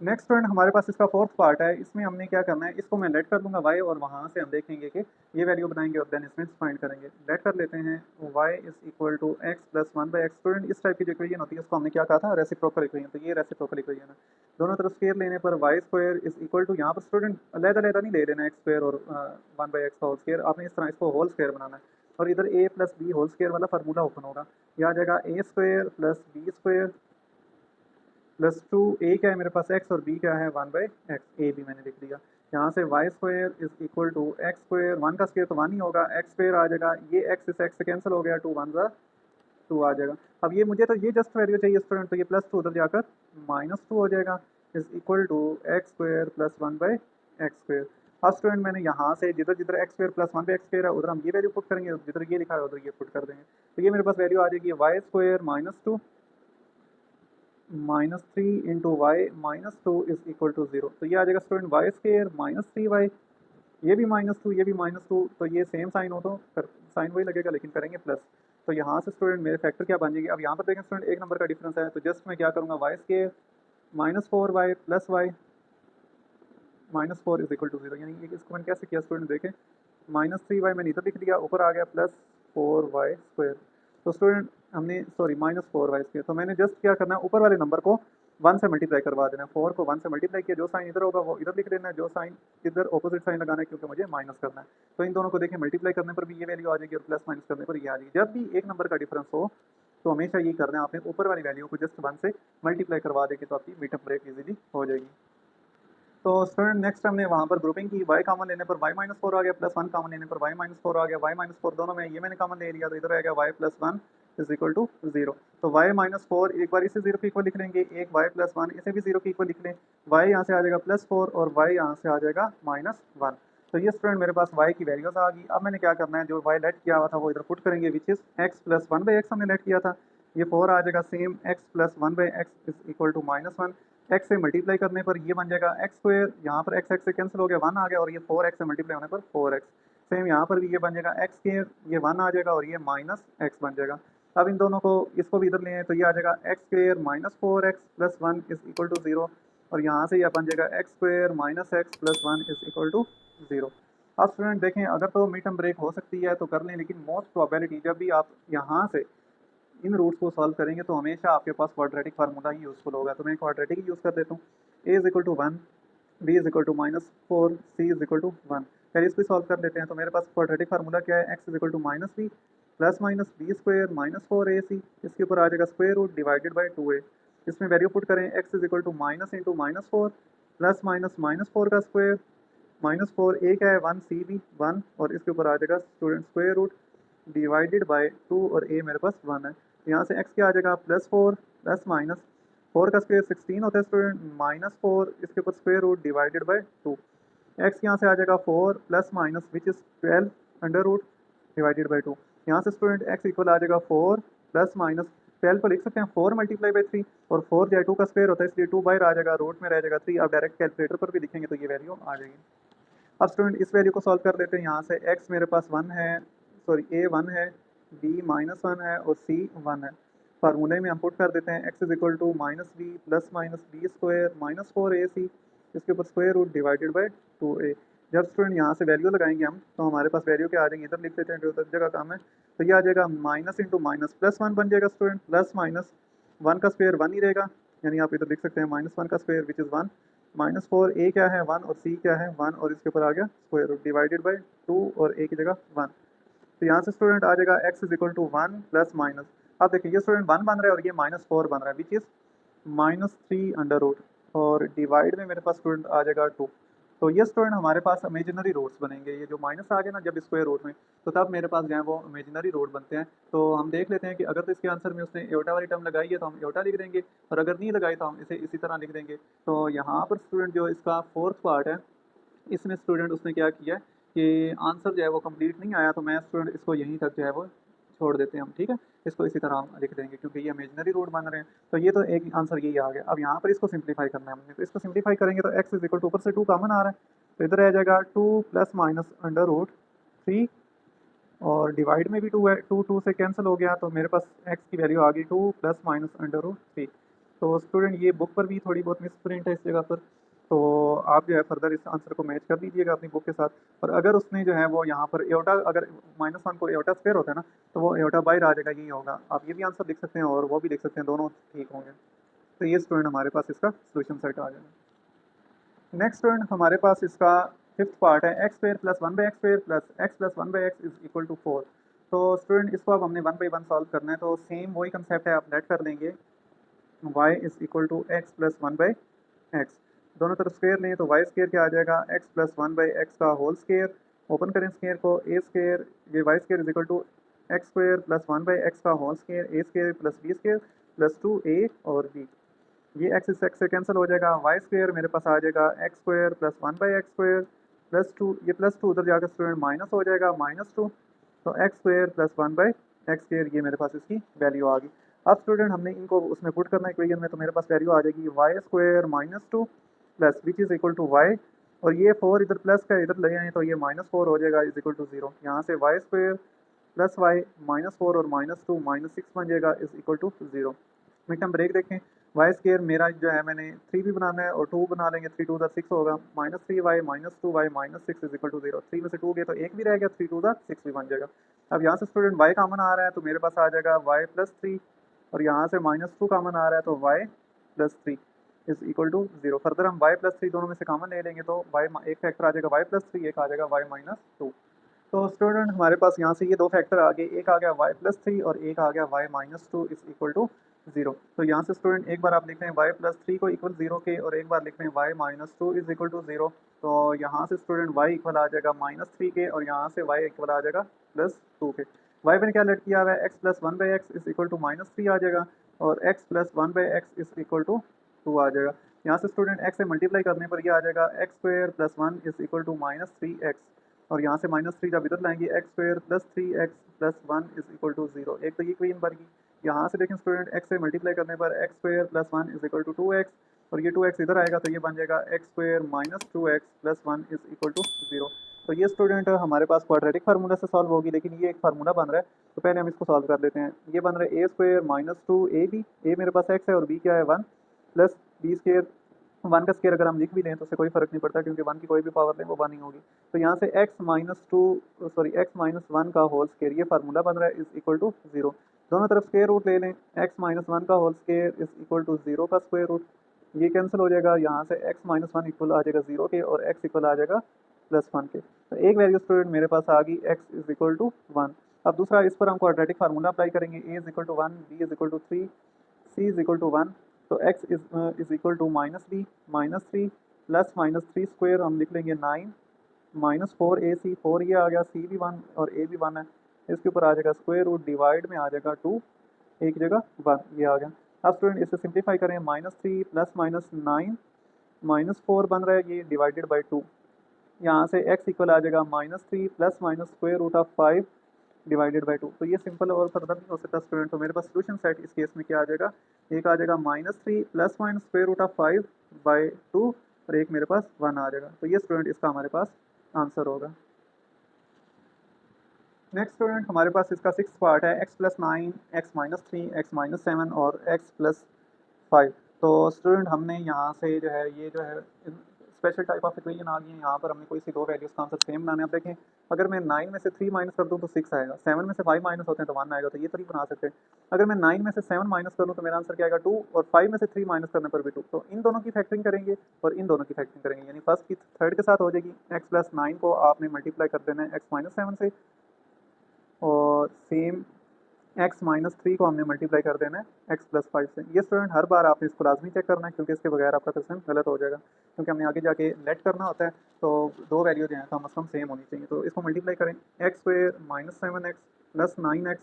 नेक्स्ट स्टूडेंट हमारे पास इसका फोर्थ पार्ट है, इसमें हमने क्या करना है, इसको मैं लेट कर दूंगा y और वहाँ से हम देखेंगे कि ये वैल्यू बनाएंगे और देन इसमें फाइंड करेंगे। लेट कर लेते हैं y is equal to x plus 1/x। Student इस टाइप की जो इक्वेशन होती है उसको हमने क्या कहा था, रेसिप्रोकल इक्वेशन, तो ये रेसिप्रोकल इक्वेशन है। दोनों तरफ स्क्वायर लेने पर y square is equal to, यहाँ पर स्टूडेंट अलग-अलग नहीं ले लेना एक्स स्क्वायर और 1/x होल स्क्वायर, आपने इस तरह इसको होल स्क्वायर बनाना है और इधर a plus b whole square वाला फार्मूला ओपन होगा, यह आ जाएगा a square plus b square plus 2, a क्या है मेरे पास x और b क्या है 1/x, ए भी मैंने लिख दिया। यहाँ से y square is equal to x square, 1 का स्क्वायर तो 1 ही होगा, x स्क्वायर आ जाएगा, ये x इस x से कैंसिल हो गया, 2 1 ज़ा 2 आ जाएगा। अब ये मुझे तो ये जस्ट वैल्यू चाहिए स्टूडेंट, तो ये प्लस 2 उधर जाकर -2 हो जाएगा is equal to x square plus 1/x square. अब स्टूडेंट मैंने यहाँ से जिधर जिधर x square plus 1/x square है उधर हम ये वैल्यू पुट करेंगे, जिधर ये लिखा है उधर ये पुट कर देंगे, तो ये मेरे पास वैल्यू आ जाएगी y square -2 -3 into y -2 is equal to 0। तो ये आ जाएगा स्टूडेंट वाई स्क्वायर -3y, ये भी -2 ये भी -2, तो ये सेम साइन हो तो साइन वही लगेगा लेकिन करेंगे प्लस। तो यहाँ से स्टूडेंट मेरे फैक्टर क्या बन जाएगी, अब यहाँ पर देखें स्टूडेंट एक नंबर का डिफरेंस है तो जस्ट मैं क्या करूँगा y square -4y plus y -4 is equal to 0। यानी इसको मैंने कैसे किया स्टूडेंट देखें, -3y मैंने इधर लिख दिया, ऊपर आ गया +4y स्क्वायर। तो स्टूडेंट हमने सॉरी -4y स्क्वायर, तो मैंने जस्ट क्या करना है ऊपर वाले नंबर को 1 से मल्टीप्लाई करवा देना है, 4 को 1 से मल्टीप्लाई किया, जो साइन इधर होगा वो इधर लिख देना है, जो साइन इधर ऑपोजिट साइन लगाना है क्योंकि मुझे माइनस करना है। तो इन दोनों को देखें मल्टीप्लाई करने पर भी ये वैल्यू आ जाएगी और प्लस माइनस करने पर ये आ जाएगी। जब भी एक नंबर का डिफरेंस हो तो हमेशा ये करना है आपने, ऊपर वाली वैल्यू को जस्ट 1 से मल्टीप्लाई करवा देगी तो आपकी मीटअप ब्रेक इजीली हो जाएगी। तो स्टूडेंट नेक्स्ट हमने वहाँ पर ग्रुपिंग की, y कॉमन लेने पर y -4 आ गया, प्लस 1 कॉमन लेने पर y -4 आ गया, y -4 दोनों में ये मैंने कॉमन ले लिया तो इधर आ गया y + 1 इज इक्वल टू 0। तो y -4 एक बार इसे 0 के इक्वल लिख लेंगे, एक y + 1 इसे भी 0 के इक्वल लिख लें, y यहाँ से आ जाएगा +4 और y यहाँ से आ जाएगा -1। तो ये स्टूडेंट मेरे पास y की वैल्यूज आ गई। अब मैंने क्या करना है, जो y लेट किया हुआ था वो इधर पुट करेंगे विच इज़ x + 1/x हमने लेट किया था, ये 4 आ जाएगा, same x + 1/x is equal to -1, x से मल्टीप्लाई करने पर ये बन जाएगा एक्स स्क्वायर, यहाँ पर x से कैंसिल हो गया 1 आ गया और ये 4x से मल्टीप्लाई होने पर 4x, सेम यहाँ पर भी ये बन जाएगा एक्स स्क्वायर, ये 1 आ जाएगा और ये -x बन जाएगा। अब इन दोनों को इसको भी इधर ले आए तो ये आ जाएगा x square -4x + 1 is equal to 0 और यहाँ से यह बन जाएगा x square -x + 1 is equal to 0। अब स्टूडेंट देखें अगर तो मिड टर्म ब्रेक हो सकती है तो कर लें, लेकिन मोस्ट प्रोबेबिलिटी जब भी आप यहाँ से इन रूट्स को सॉल्व करेंगे तो हमेशा आपके पास क्वाड्रेटिक फार्मूला ही यूज़फुल होगा। तो मैं क्वाड्रेटिक ही यूज़ कर देता हूँ, a is equal to 1, b is equal to -4, c is equal to 1। चलिए इसको सॉल्व कर लेते हैं। तो मेरे पास क्वाड्रेटिक फार्मूला क्या है, x is equal to -b plus minus b square -4ac, इसके ऊपर आ जाएगा square root divided by 2a। इसमें वैल्यू पुट करें, x is equal to minus into -4 plus minus -4 का स्क्वायर, -4 a क्या है 1, c भी 1 और इसके ऊपर आ जाएगा student square root divided by 2 और a मेरे पास 1 है। यहाँ से x क्या आ जाएगा +4 प्लस माइनस 4 का स्क्वायर 16 होता है स्टूडेंट, -4 इसके ऊपर square root divided by 2। x यहाँ से आ जाएगा 4 plus minus which is 12 under root divided by 2। यहाँ से स्टूडेंट x इक्वल आ जाएगा 4 प्लस माइनस 12 को लिख सकते हैं 4 मल्टीप्लाई बाई 3 और 4 जो है 2 का स्क्वायर होता है इसलिए 2 बाहर आ जाएगा, रूट में रह जाएगा 3। आप डायरेक्ट कैलकुलेटर पर भी लिखेंगे तो ये वैल्यू आ जाएगी। अब स्टूडेंट इस वैल्यू को सॉल्व कर लेते हैं। यहाँ से x मेरे पास 1 है, सॉरी A 1 है, B-1 है और C 1 है। फार्मूले में हम पुट कर देते हैं x is equal to minus b plus minus b square minus 4ac, इसके ऊपर square root divided by 2a। जब स्टूडेंट यहाँ से वैल्यू लगाएंगे हम तो हमारे पास वैल्यू क्या आ जाएंगे, इधर लिख देते हैं जो उधर जगह काम है। तो ये आ जाएगा माइनस इंटू माइनस प्लस 1 बन जाएगा स्टूडेंट, प्लस माइनस 1 का स्क्वायर 1 ही रहेगा, यानी आप इधर लिख सकते हैं -1 का square which is 1, minus 4a क्या है 1 और c क्या है 1 और इसके ऊपर आ गया स्क्वायर रूट डिवाइडेड बाई 2 और a की जगह 1। तो यहाँ से स्टूडेंट आ जाएगा x is equal to 1 plus minus, आप देखिए ये स्टूडेंट 1 बन रहा है और ये -4 बन रहा है विच इज़ -3 अंडर रूट, और डिवाइड में मेरे पास स्टूडेंट आ जाएगा 2। तो ये स्टूडेंट हमारे पास इमेजिनरी रूट्स बनेंगे, ये जो माइनस आ गया ना जब स्क्वायर रूट में, तो तब मेरे पास जो है वो इमेजिनरी रूट बनते हैं। तो हम देख लेते हैं कि अगर तो इसके आंसर में उसने एयोटा वाली टर्म लगाई है तो हम एयोटा लिख देंगे, और अगर नहीं लगाई तो हम इसे इसी तरह लिख देंगे। तो यहाँ पर स्टूडेंट जो इसका फोर्थ पार्ट है, इसमें स्टूडेंट उसने क्या किया कि आंसर जो है वो कंप्लीट नहीं आया, तो मैं स्टूडेंट इसको यहीं तक जो है वो छोड़ देते हैं हम, ठीक है। इसको इसी तरह हम लिख देंगे क्योंकि ये इमेजिनरी रूट बन रहे हैं। तो ये तो एक आंसर यही आ गया। अब यहाँ पर इसको सिंप्लीफाई करना है हमने, तो इसको सिंप्लीफाई करेंगे तो x इज इक्वल टू ऊपर से 2 कॉमन आ रहा है, तो इधर आ जाएगा 2 प्लस माइनस अंडर रूट 3, और डिवाइड में भी 2 है, 2 से कैंसिल हो गया, तो मेरे पास x की वैल्यू आ गई 2 प्लस माइनस अंडर रूट 3। तो स्टूडेंट ये बुक पर भी थोड़ी बहुत मिसप्रिंट है इस जगह पर, तो आप जो है फर्दर इस आंसर को मैच कर लीजिएगा अपनी बुक के साथ। और अगर उसने जो है वो यहाँ पर एयोटा, अगर -1 को एयोटा स्क्वायर होता है ना, तो वो एयोटा बाहर आ जाएगा, यही होगा। आप ये भी आंसर लिख सकते हैं और वो भी लिख सकते हैं, दोनों ठीक होंगे। तो ये स्टूडेंट हमारे पास इसका सोल्यूशन सेट आ जाएगा। नेक्स्ट स्टूडेंट हमारे पास इसका फिफ्थ पार्ट है x square plus 1/x square plus x plus 1/x is equal to 4। तो स्टूडेंट इसको अब हमने 1 बाई 1 सॉल्व करना है, तो सेम वही कंसेप्ट है, आप लेट कर लेंगे y is equal to x plus 1/x, दोनों तरफ स्क्वायर लें तो वाई स्क्वायर क्या आ जाएगा x प्लस 1/x का होल स्क्वायर, ओपन करें स्क्वायर को, ए स्क्वायर, ये y square is equal to x square plus 1/x का whole square, a square plus b square plus 2a और b। ये x इस x से कैंसिल हो जाएगा, वाई स्क्वायर मेरे पास आ जाएगा x square plus 1/x square plus 2, ये प्लस 2 उधर जाकर स्टूडेंट माइनस हो जाएगा -2, तो x square plus 1/x square, ये मेरे पास इसकी वैल्यू आ गई। अब स्टूडेंट हमने इनको उसमें पुट करना है इक्वेशन में, तो मेरे पास वैल्यू आ जाएगी y square -2 plus which is equal to y, और ये 4 इधर प्लस का इधर ले आए तो ये -4 हो जाएगा इज इक्वल टू 0। यहाँ से वाई स्क्वायर प्लस वाई -4 और -2 -6 बन जाएगा is equal to 0। Mid term break देखें, वाई स्केयर मेरा जो है मैंने 3 भी बनाना है और 2 बना लेंगे, 3 2 6 होगा, -3y -2y -6 is equal to 0। 3 में से 2 गए तो 1 भी रह गया, 3 2 6 भी बन जाएगा। अब यहाँ से स्टूडेंट y कॉमन आ रहा है तो मेरे पास आ जाएगा y प्लस 3, और यहाँ से -2 कॉमन आ रहा है तो y plus 3 is equal to 0। Further हम y प्लस 3 दोनों में से कॉमन ले लेंगे तो y एक फैक्टर आ जाएगा y प्लस 3, एक आ जाएगा y -2। तो स्टूडेंट हमारे पास यहाँ से ये दो फैक्टर आ गए, एक आ गया y प्लस 3 और एक आ गया y -2 इज इक्वल टू 0। तो यहाँ से स्टूडेंट एक बार आप लिख रहे हैं y प्लस 3 को इक्वल 0 के, और एक बार लिख रहे हैं y -2 इज इक्वल टू 0। तो यहाँ से स्टूडेंट y इक्वल आ जाएगा -3 के, और यहाँ से y इक्वल आ जाएगा +2 के। y मैंने क्या लेट किया हुआ है x plus 1/x is equal to -3 आ जाएगा, और x plus 1/x is equal to 2 आ जाएगा। यहाँ से स्टूडेंट x से मल्टीप्लाई करने पर यह आ जाएगा x square plus 1 is equal to -3x, और यहाँ से -3 जब इधर लाएंगे x square plus 3x plus 1 is equal to 0। एक तो ये इक्वेशन बन गई। यहाँ से देखें स्टूडेंट x से मल्टीप्लाई करने पर x square plus 1 is equal to 2x, और ये 2x इधर आएगा तो ये बन जाएगा x square -2x plus 1 is equal to 0। तो ये स्टूडेंट हमारे पास क्वाड्रेटिक फार्मूला से सॉल्व होगी, लेकिन ये एक फार्मूला बन रहा है तो पहले हम इसको सॉल्व कर लेते हैं। ये बन रहा है a स्क्वायर -2ab, a मेरे पास x है और b क्या है 1, प्लस b स्क्वायर, 1 का स्क्वायर अगर हम लिख भी लें तो उससे कोई फर्क नहीं पड़ता क्योंकि 1 की कोई भी पावर लें वो 1 ही होगी। तो यहाँ से x माइनस 1 का होल स्क्वायर, ये फार्मूला बन रहा है इज इक्वल टू 0। दोनों तरफ स्क्वायर रूट ले लें, x माइनस 1 का whole square is equal to 0 का स्क्वायर रूट, ये कैंसिल हो जाएगा। यहाँ से x माइनस 1 इक्वल आ जाएगा 0 के, और x इक्वल आ जाएगा +1 के। तो एक वैल्यू स्टूडेंट मेरे पास आ गई x इज इक्वल टू 1। अब दूसरा, इस पर हम क्वाड्रेटिक फार्मूला अप्लाई करेंगे, a is equal to 1, b is equal to 3, c is equal to 1। तो x is equal to -b -3 plus -3 square हम लिख लेंगे 9 -4ac, 4 ये आ गया, c भी 1 और a भी 1 है, इसके ऊपर आ जाएगा स्क्वायर रूट डिवाइड में आ जाएगा 2, एक जगह 1, ये आ गया। अब स्टूडेंट इसे सिंप्लीफाई करें, -3 प्लस -9 -4 बन रहा है, ये डिवाइडेड बाई 2। यहाँ से x इक्वल आ जाएगा -3 plus minus square root of 5 divided by 2। तो ये सिंपल और फर्दर नहीं हो सकता स्टूडेंट। तो मेरे पास सोल्यूशन सेट इस केस में क्या आ जाएगा, एक आ जाएगा -3 plus minus square root of 5 by 2, और एक मेरे पास 1 आ जाएगा। तो ये स्टूडेंट इसका हमारे पास आंसर होगा। नेक्स्ट स्टूडेंट हमारे पास इसका सिक्स पार्ट है x+9, x-3, x-7 और x+5। तो स्टूडेंट हमने यहाँ से जो है ये जो है स्पेशल टाइप ऑफ इक्वेशन आ गई है। यहाँ पर हमने कोई सी दो वैल्यूज़ का आंसर सेम बनाने। अब देखें, अगर मैं 9 में से 3 माइनस कर दूँ तो 6 आएगा, 7 में से 5 माइनस होते हैं तो 1 आएगा, तो ये तो नहीं बना सकते। अगर मैं 9 में से 7 माइनस करूँ तो मेरा आंसर क्या आएगा 2, और 5 में से 3 माइनस करने पर भी 2। तो इन दोनों की फैक्टरिंग करेंगे और इन दोनों की फैक्टरिंग करेंगे, यानी फर्स्ट की थर्ड के साथ हो जाएगी। x+9 को आपने मल्टीप्लाई कर देना है x-7 से, और सेम x-3 को हमने मल्टीप्लाई कर देना है x+5 से। ये स्टूडेंट हर बार आपने इसको लाजमी चेक करना है, क्योंकि इसके बगैर आपका क्वेश्चन गलत हो जाएगा, क्योंकि हमने आगे जाके लेट करना होता है। तो दो वैल्यू जो है कम से कम सेम होनी चाहिए। तो इसको मल्टीप्लाई करें, x² - 7x + 9x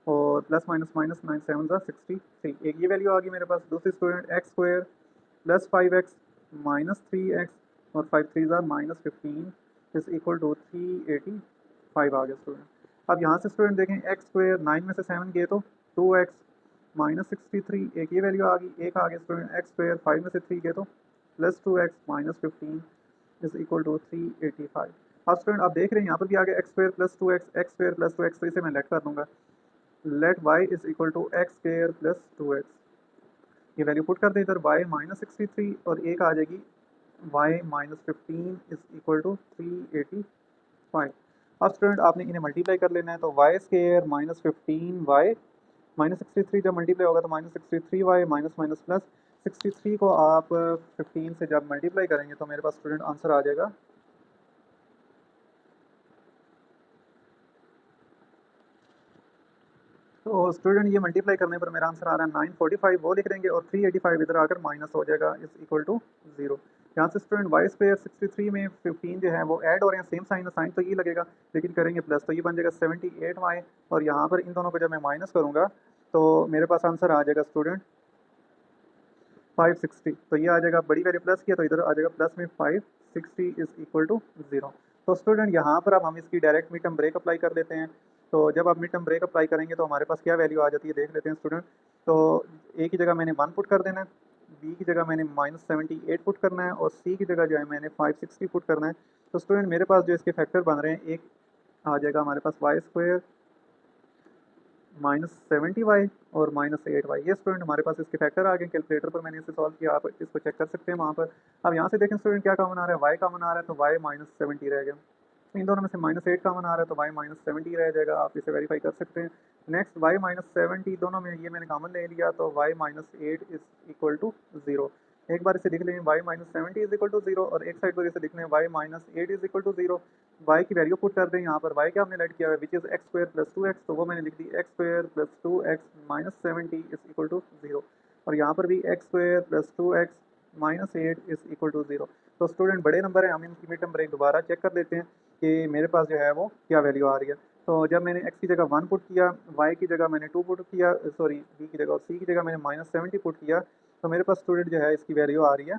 और प्लस माइनस माइनस 9 7 ज़ा 63। एक ये वैल्यू आ गई मेरे पास। दूसरी स्टूडेंट x² + 5x - 3x और 5 3 ज़ा -15 = 385 आ गया स्टूडेंट। अब यहाँ से स्टूडेंट देखें, x² 9 में से 7 गए तो 2x - 63, एक ये वैल्यू आ गई। एक आ गया स्टूडेंट x² 5 में से 3 गए तो +2x - 15 = 385। अब स्टूडेंट आप देख रहे हैं यहाँ पर भी आ गया x² + 2x, x² + 2x, तो इसे मैं लेट कर दूंगा। Let y = x² + 2x। ये वैल्यू पुट कर दे इधर, y - 63 और एक आ जाएगी y - 15 = 385। अब स्टूडेंट आपने इन्हें मल्टीप्लाई कर लेना है। तो y² - 15y -63 जब मल्टीप्लाई होगा तो -63y माइनस माइनस प्लस 63 को आप 15 से जब मल्टीप्लाई करेंगे तो मेरे पास स्टूडेंट आंसर आ जाएगा। तो स्टूडेंट ये मल्टीप्लाई करने पर मेरा आंसर आ रहा है 945, वो लिख देंगे, और 385 इधर आकर माइनस हो जाएगा = 0। यहाँ से स्टूडेंट y² 63 में 15 जो है वो ऐड हो रहे हैं, सेम साइन, साइन तो ये लगेगा, लेकिन करेंगे प्लस, तो ये बन जाएगा 78y, और यहाँ पर इन दोनों को जब मैं माइनस करूँगा तो मेरे पास आंसर आ जाएगा स्टूडेंट 560। तो ये आ जाएगा, बड़ी वैल्यू प्लस किया तो इधर आ जाएगा प्लस में 560 = 0। तो स्टूडेंट यहाँ पर अब हम इसकी direct mid term break apply कर लेते हैं। तो जब आप मिड टर्म ब्रेक अप्लाई करेंगे तो हमारे पास क्या वैल्यू आ जाती है देख लेते हैं स्टूडेंट। तो ए की जगह मैंने 1 पुट कर देना है, बी की जगह मैंने -78 पुट करना है, और सी की जगह जो है मैंने 560 पुट करना है। तो स्टूडेंट मेरे पास जो इसके फैक्टर बन रहे हैं, एक आ जाएगा हमारे पास y² -70y और -8y। ये स्टूडेंट हमारे पास इसके फैक्टर आ गए। कैलकुलेटर पर मैंने इसे सॉल्व किया, आप इसको चेक कर सकते हैं वहाँ पर। अब यहाँ से देखें स्टूडेंट क्या कॉमन आ रहा है, y कॉमन आ रहा है, तो y -70 रह गया। इन दोनों में से -8 कॉमन आ रहा है तो y -70 रह जाएगा, आप इसे वेरीफाई कर सकते हैं। नेक्स्ट y -70, दोनों में ये मैंने कॉमन ले लिया तो y -8 = 0। एक बार इसे लिख लें, y -70 = 0, और एक साइड पर इसे लिख लें y -8 = 0। y की वैल्यू पुट कर दें, यहाँ पर y क्या हमने लेट किया है, विच इज़ x² + 2x, तो वो मैंने लिख दी x² + 2x - 70 = 0, और यहाँ पर भी x² + 2x - 8 = 0। तो स्टूडेंट बड़े नंबर हैं, हम इनकी मिड टर्म ब्रेक दोबारा चेक कर लेते हैं कि मेरे पास जो है वो क्या वैल्यू आ रही है। तो जब मैंने x की जगह 1 पुट किया, y की जगह मैंने 2 पुट किया, सॉरी b की जगह, और c की जगह मैंने -70 पुट किया, तो मेरे पास स्टूडेंट जो है इसकी वैल्यू आ रही है।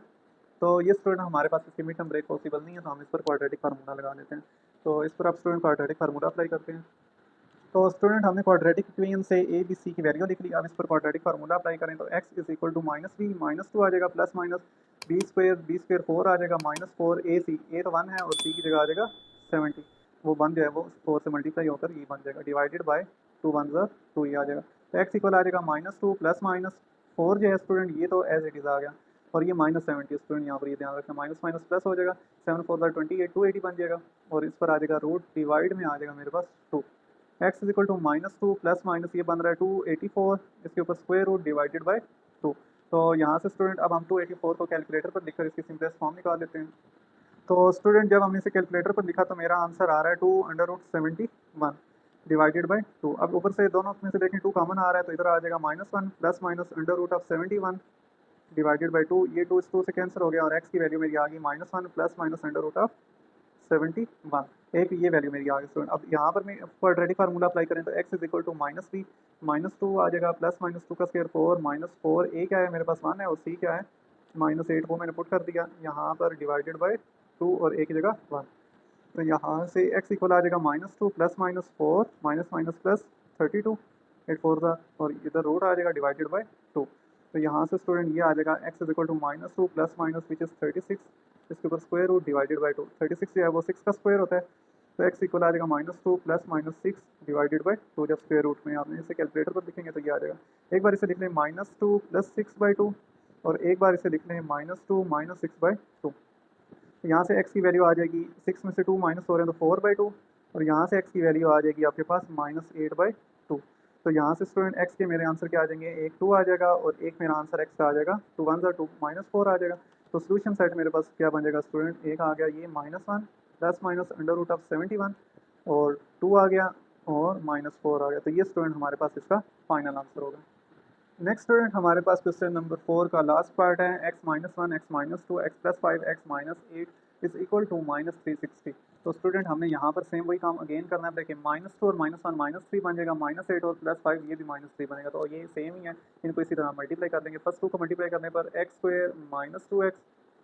तो ये स्टूडेंट हमारे पास इसकी मिड टर्म ब्रेक पॉसिबल नहीं है, तो हम इस पर क्वाड्रेटिक फार्मूला लगा लेते हैं। तो इस पर आप स्टूडेंट क्वाड्रेटिक फार्मूला अप्लाई करते हैं। तो स्टूडेंट हमने क्वाड्रेटिक इक्वेशन से ए बी सी की वैल्यू लिख ली। अब इस पर क्वाड्रेटिक फार्मूला अप्लाई करें तो x = -b -2 आ जाएगा, प्लस माइनस b² 4 आ जाएगा, -4 a तो 1 है, और c की जगह आ जाएगा 70। वो 1 जो है वो 4 से मल्टीप्लाई होकर ये बन जाएगा, डिवाइडेड बाय 2 1 ज़ा 2 ये आ जाएगा। तो x इक्वल आ जाएगा -2 प्लस माइनस 4 जो है स्टूडेंट ये तो एज इट इज़ आ गया, और ये -70 स्टूडेंट यहाँ पर ये ध्यान रखना, माइनस माइनस प्लस हो जाएगा, 7 4 ज़ा 28 280 बन जाएगा, और इस पर आ जाएगा रूट डिवाइड में आ जाएगा मेरे पास 2। x = -2 प्लस माइनस ये बन रहा है 284, इसके ऊपर स्क्वायर रूट डिवाइडेड बाय 2। तो यहाँ से स्टूडेंट अब हम 284 को कैलकुलेटर पर लिखकर इसकी सिंपलेस्ट फॉर्म निकाल लेते हैं। तो स्टूडेंट जब हमने इसे कैलकुलेटर पर लिखा तो मेरा आंसर आ रहा है 2√71 डिवाइडेड बाय 2। अब ऊपर से दोनों में से देखें 2 कॉमन आ रहा है, तो इधर आ जाएगा -1 प्लस माइनस √71 डिवाइडेड बाय 2। ये 2 इस 2 से कैंसिल हो गया, और x की वैल्यू मेरी आ गई -1 प्लस माइनस √71। एक ये वैल्यू मेरी आ गई स्टूडेंट। अब यहाँ पर मैं क्वाड्रेटिक फार्मूला अप्लाई करें तो x = -b -2 आ जाएगा, प्लस माइनस 2 का स्क्वायर 4 -4 a क्या है मेरे पास 1 है, और c क्या है -8, वो मैंने पुट कर दिया यहाँ पर, डिवाइडेड बाय 2 और a की जगह 1। तो यहाँ से x इक्वल आ जाएगा -2 plus minus 4 minus minus plus 32 8 4 ज़ा, और इधर रूट आ जाएगा डिवाइडेड बाय 2। तो यहाँ से स्टूडेंट ये आ जाएगा x = -2 plus minus which is 36, इसके ऊपर स्क्वायर रूट डिवाइडेड बाय 2। 36 जो है वो 6 का स्क्वायर होता है, तो एक्स इक्वल आ जाएगा -2 प्लस -6 डिवाइडेड बाई 2। जब स्क्वायर रूट में आपने इसे कैलकुलेटर पर लिखेंगे तो ये आ जाएगा। एक बार इसे लिख लें -2 प्लस 6/2 और एक बार इसे लिख लें -2 -6/2। तो यहाँ से x की वैल्यू आ जाएगी, 6 में से 2 माइनस हो रहे हैं तो 4/2 और यहाँ से x की वैल्यू आ जाएगी आपके पास -8/2। तो यहाँ से स्टूडेंट x के मेरे आंसर क्या आ जाएंगे, एक 2 आ जाएगा और एक मेरा आंसर x का आ जाएगा 2 1 2 -4 आ जाएगा। तो सोल्यूशन सेट मेरे पास क्या बन जाएगा स्टूडेंट, एक आ गया ये -1 प्लस माइनस √71 और 2 आ गया और -4 आ गया। तो ये स्टूडेंट हमारे पास इसका फाइनल आंसर होगा। नेक्स्ट स्टूडेंट हमारे पास क्वेश्चन नंबर 4 का लास्ट पार्ट है, x-1 x-2 x+5 x-8 is equal to -360। तो स्टूडेंट हमने यहाँ पर सेम वही काम अगेन करना है। देखिए -2 और -1 -3 बन जाएगा, -8 और +5 ये भी -3 बनेगा। तो ये सेम ही है, इनको इसी तरह मल्टीप्लाई कर देंगे। फर्स्ट 2 को मल्टीप्लाई करने पर x² -2x,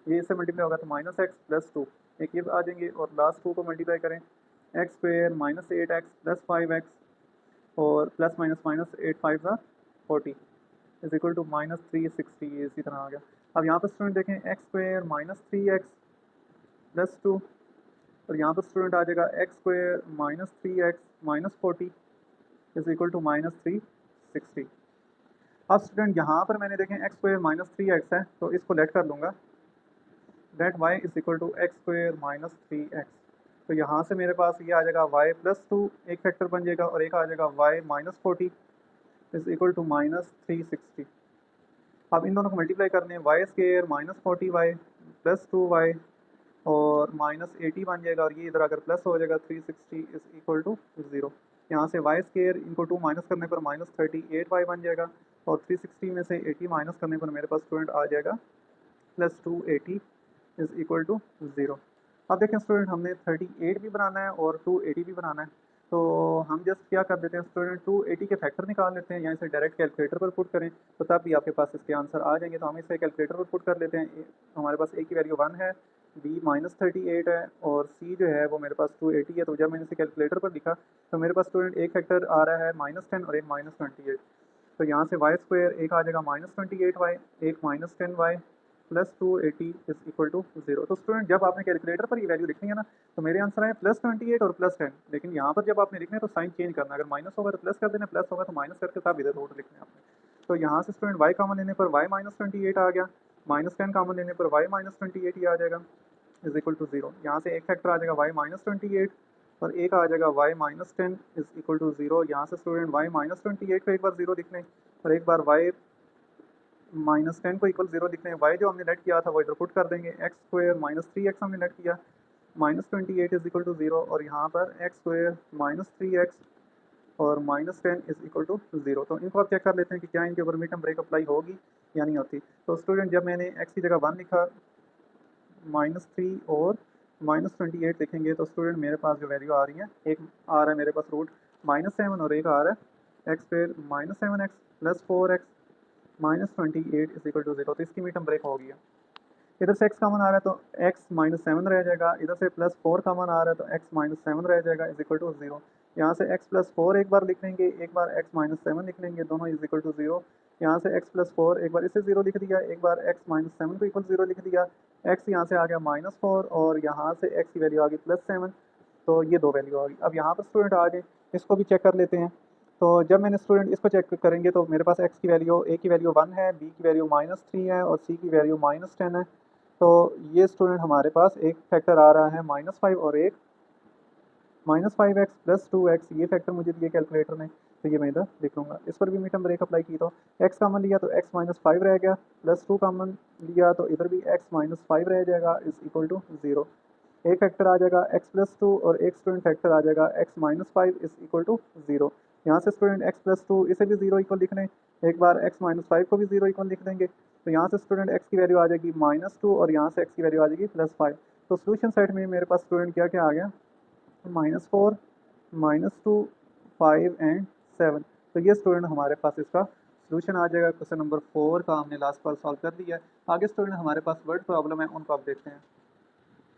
ये इससे मल्टीप्लाई होगा तो -x + 2 एक ये आ जाएंगे और लास्ट 2 को मल्टीप्लाई करें x² -8x + 5x और plus minus minus 8 5 40 is equal to -360। ये इसी तरह आ गया। अब यहाँ पर स्टूडेंट देखें x² -3x + 2 और यहाँ पर स्टूडेंट आ जाएगा x² -3x -40 is equal to -360। अब स्टूडेंट यहाँ पर मैंने देखें x² -3x है तो इसको लेट कर लूँगा, let y is equal to x² -3x। तो यहाँ से मेरे पास ये आ जाएगा y + 2 एक फैक्टर बन जाएगा और एक आ जाएगा y -40 इज इक्वल टू -360। अब इन दोनों को मल्टीप्लाई करने हैं, y² -40y + 2y और -80 बन जाएगा और ये इधर अगर प्लस हो जाएगा 360 इज इक्वल टू 0। यहाँ से y² इनको 2 माइनस करने पर -38y बन जाएगा और 360 में से 80 माइनस करने पर मेरे पास स्टूडेंट आ जाएगा +280 इज इक्वल टू 0। अब देखें स्टूडेंट हमने 38 भी बनाना है और 280 भी बनाना है। तो हम जस्ट क्या कर देते हैं स्टूडेंट, 280 के फैक्टर निकाल लेते हैं या इसे डायरेक्ट कैलकुलेटर पर पुट करें तो तब भी आपके पास इसके आंसर आ जाएंगे। तो हम इसे कैलकुलेटर पर पुट कर लेते हैं। हमारे पास a की वैल्यू 1 है, b -38 है और c जो है वो मेरे पास 280 है। तो जब मैंने इसे कैलकुलेटर पर लिखा तो मेरे पास स्टूडेंट एक फैक्टर आ रहा है -10 और एक -28। तो यहाँ से y² एक आ जाएगा -28y, एक -10y + 280 इज इक्वल टू 0। तो स्टूडेंट जब आपने कैलकुलेटर पर ये वैल्यू लिखनी है ना तो मेरे आंसर है +28 और +10, लेकिन यहाँ पर जब आपने लिखना है तो साइन चेंज करना है। अगर माइनस होगा तो प्लस कर देना, प्लस होगा तो माइनस करके तब इधर रूट लिखना है आपने। तो यहाँ से स्टूडेंट y कॉमन लेने पर y -28 आ गया, -10 कॉमन लेने पर y -28 ही आ जाएगा इज इक्वल टू 0। यहाँ से एक फैक्टर आ जाएगा y -28 और एक आ जाएगा y -10 इज इक्वल टू 0। यहाँ से स्टूडेंट y -28 को एक बार 0 लिखने और एक बार y -10 को इक्वल 0 लिखने हैं। y जो हमने लेट किया था वो इधर पुट कर देंगे, x² -3x हमने लेट किया, -28 इज इक्वल टू 0 और यहाँ पर x² -3x और -10 इज इक्वल टू 0। तो इनको आप चेक कर लेते हैं कि क्या इनके ऊपर मिड टर्म ब्रेक अप्लाई होगी या नहीं होती। तो स्टूडेंट जब मैंने x की जगह 1 लिखा, -3 और -28 लिखेंगे तो स्टूडेंट मेरे पास जो वैल्यू आ रही है, एक आ रहा है मेरे पास रूट -7 और एक आ रहा है x² -7x + 4x -28 is equal to 0। तो इसकी मिड टर्म ब्रेक हो गई है। इधर से x कॉमन आ रहा है तो x -7 रह जाएगा, इधर से +4 कॉमन आ रहा है तो x -7 रह जाएगा इज इक्वल टू 0। यहाँ से x + 4 एक बार लिख लेंगे, एक बार x -7 लिख लेंगे, दोनों इज इक्वल टू 0। यहाँ से x + 4 एक बार इसे 0 लिख दिया, एक बार x -7 को इक्वल 0 लिख दिया, x यहाँ से आ गया -4 और यहाँ से x की वैल्यू आ गई +7। तो ये दो वैल्यू आ गई। अब यहाँ पर स्टूडेंट आ गए, इसको भी चेक कर लेते हैं। तो जब मैंने स्टूडेंट इसको चेक करेंगे तो मेरे पास x की वैल्यू, a की वैल्यू 1 है, b की वैल्यू -3 है और c की वैल्यू -10 है। तो ये स्टूडेंट हमारे पास एक फैक्टर आ रहा है -5 और एक -5x + 2x, ये फैक्टर मुझे दिए कैलकुलेटर ने। तो ये मैं इधर लिख लूँगा। इस पर भी मिड टर्म ब्रेक अप्लाई की तो x कॉमन लिया तो x -5 रह गया, +2 कॉमन लिया तो इधर भी x -5 रह जाएगा इज इक्वल टू 0। एक फैक्टर आ जाएगा x + 2 और एक स्टूडेंट फैक्टर आ जाएगा x -5 इज इक्वल टू 0। यहाँ से स्टूडेंट x + 2 इसे भी 0 इक्वल लिख लें, एक बार x -5 को भी 0 इक्वल लिख देंगे। तो यहाँ से स्टूडेंट x की वैल्यू आ जाएगी -2 और यहाँ से x की वैल्यू आ जाएगी +5। तो सोल्यूशन सेट में मेरे पास स्टूडेंट क्या क्या आ गया, -4 -2 5 एंड 7। तो ये स्टूडेंट हमारे पास इसका सोल्यूशन आ जाएगा। क्वेश्चन नंबर 4 का हमने लास्ट बार सॉल्व कर दिया है। आगे स्टूडेंट हमारे पास वर्ड प्रॉब्लम है, उनको आप देखते हैं।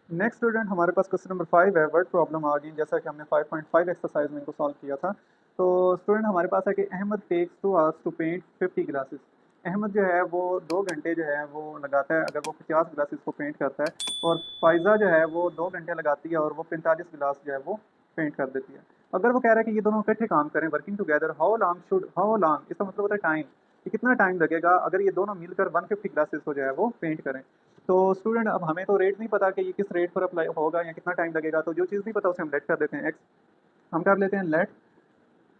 नेक्स्ट स्टूडेंट हमारे पास क्वेश्चन नंबर 5 है, वर्ड प्रॉब्लम आ गई जैसा कि हमने 5.5 एक्सरसाइज में इनको सॉल्व किया था। तो स्टूडेंट हमारे पास है कि Ahmed takes 2 hours to paint 50 glasses. Ahmed जो है वो 2 घंटे जो है वो लगाता है अगर वो 50 गिलास को पेंट करता है, और फ़ायज़ा जो है वो 2 घंटे लगाती है और वो 45 गिलास जो है वो पेंट कर देती है। अगर वो कह रहा है कि ये दोनों इकट्ठे काम करें, वर्किंग टुगेदर, हाउ लॉन्ग, इसका मतलब होता है टाइम, कि कितना टाइम लगेगा अगर ये दोनों मिलकर 150 गिलासेस को जो है वो पेंट करें। तो स्टूडेंट अब हमें तो रेट नहीं पता कि ये किस रेट पर अप्लाई होगा या कितना टाइम लगेगा, तो जो चीज़ नहीं पता उसे हम लेट कर देते हैं एक्स। हम कर लेते हैं let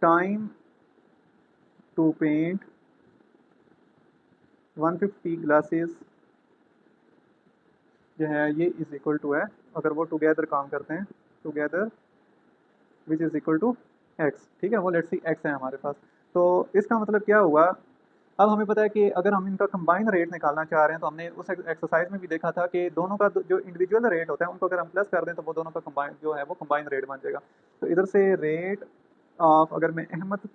time to paint 150 glasses जो है ये इज इक्वल टू है, अगर वो टुगेदर काम करते हैं, together which is equal to x. ठीक है, वो लेट्स सी एक्स है हमारे पास। तो इसका मतलब क्या हुआ, अब हमें पता है कि अगर हम इनका कंबाइन रेट निकालना चाह रहे हैं तो हमने उस एक्सरसाइज में भी देखा था कि दोनों का जो इंडिविजुअल रेट होता है उनको अगर हम प्लस कर दें तो वो दोनों का कंबाइन जो है वो कंबाइन रेट बन जाएगा। तो इधर से रेट ऑफ, अगर मैं अहमद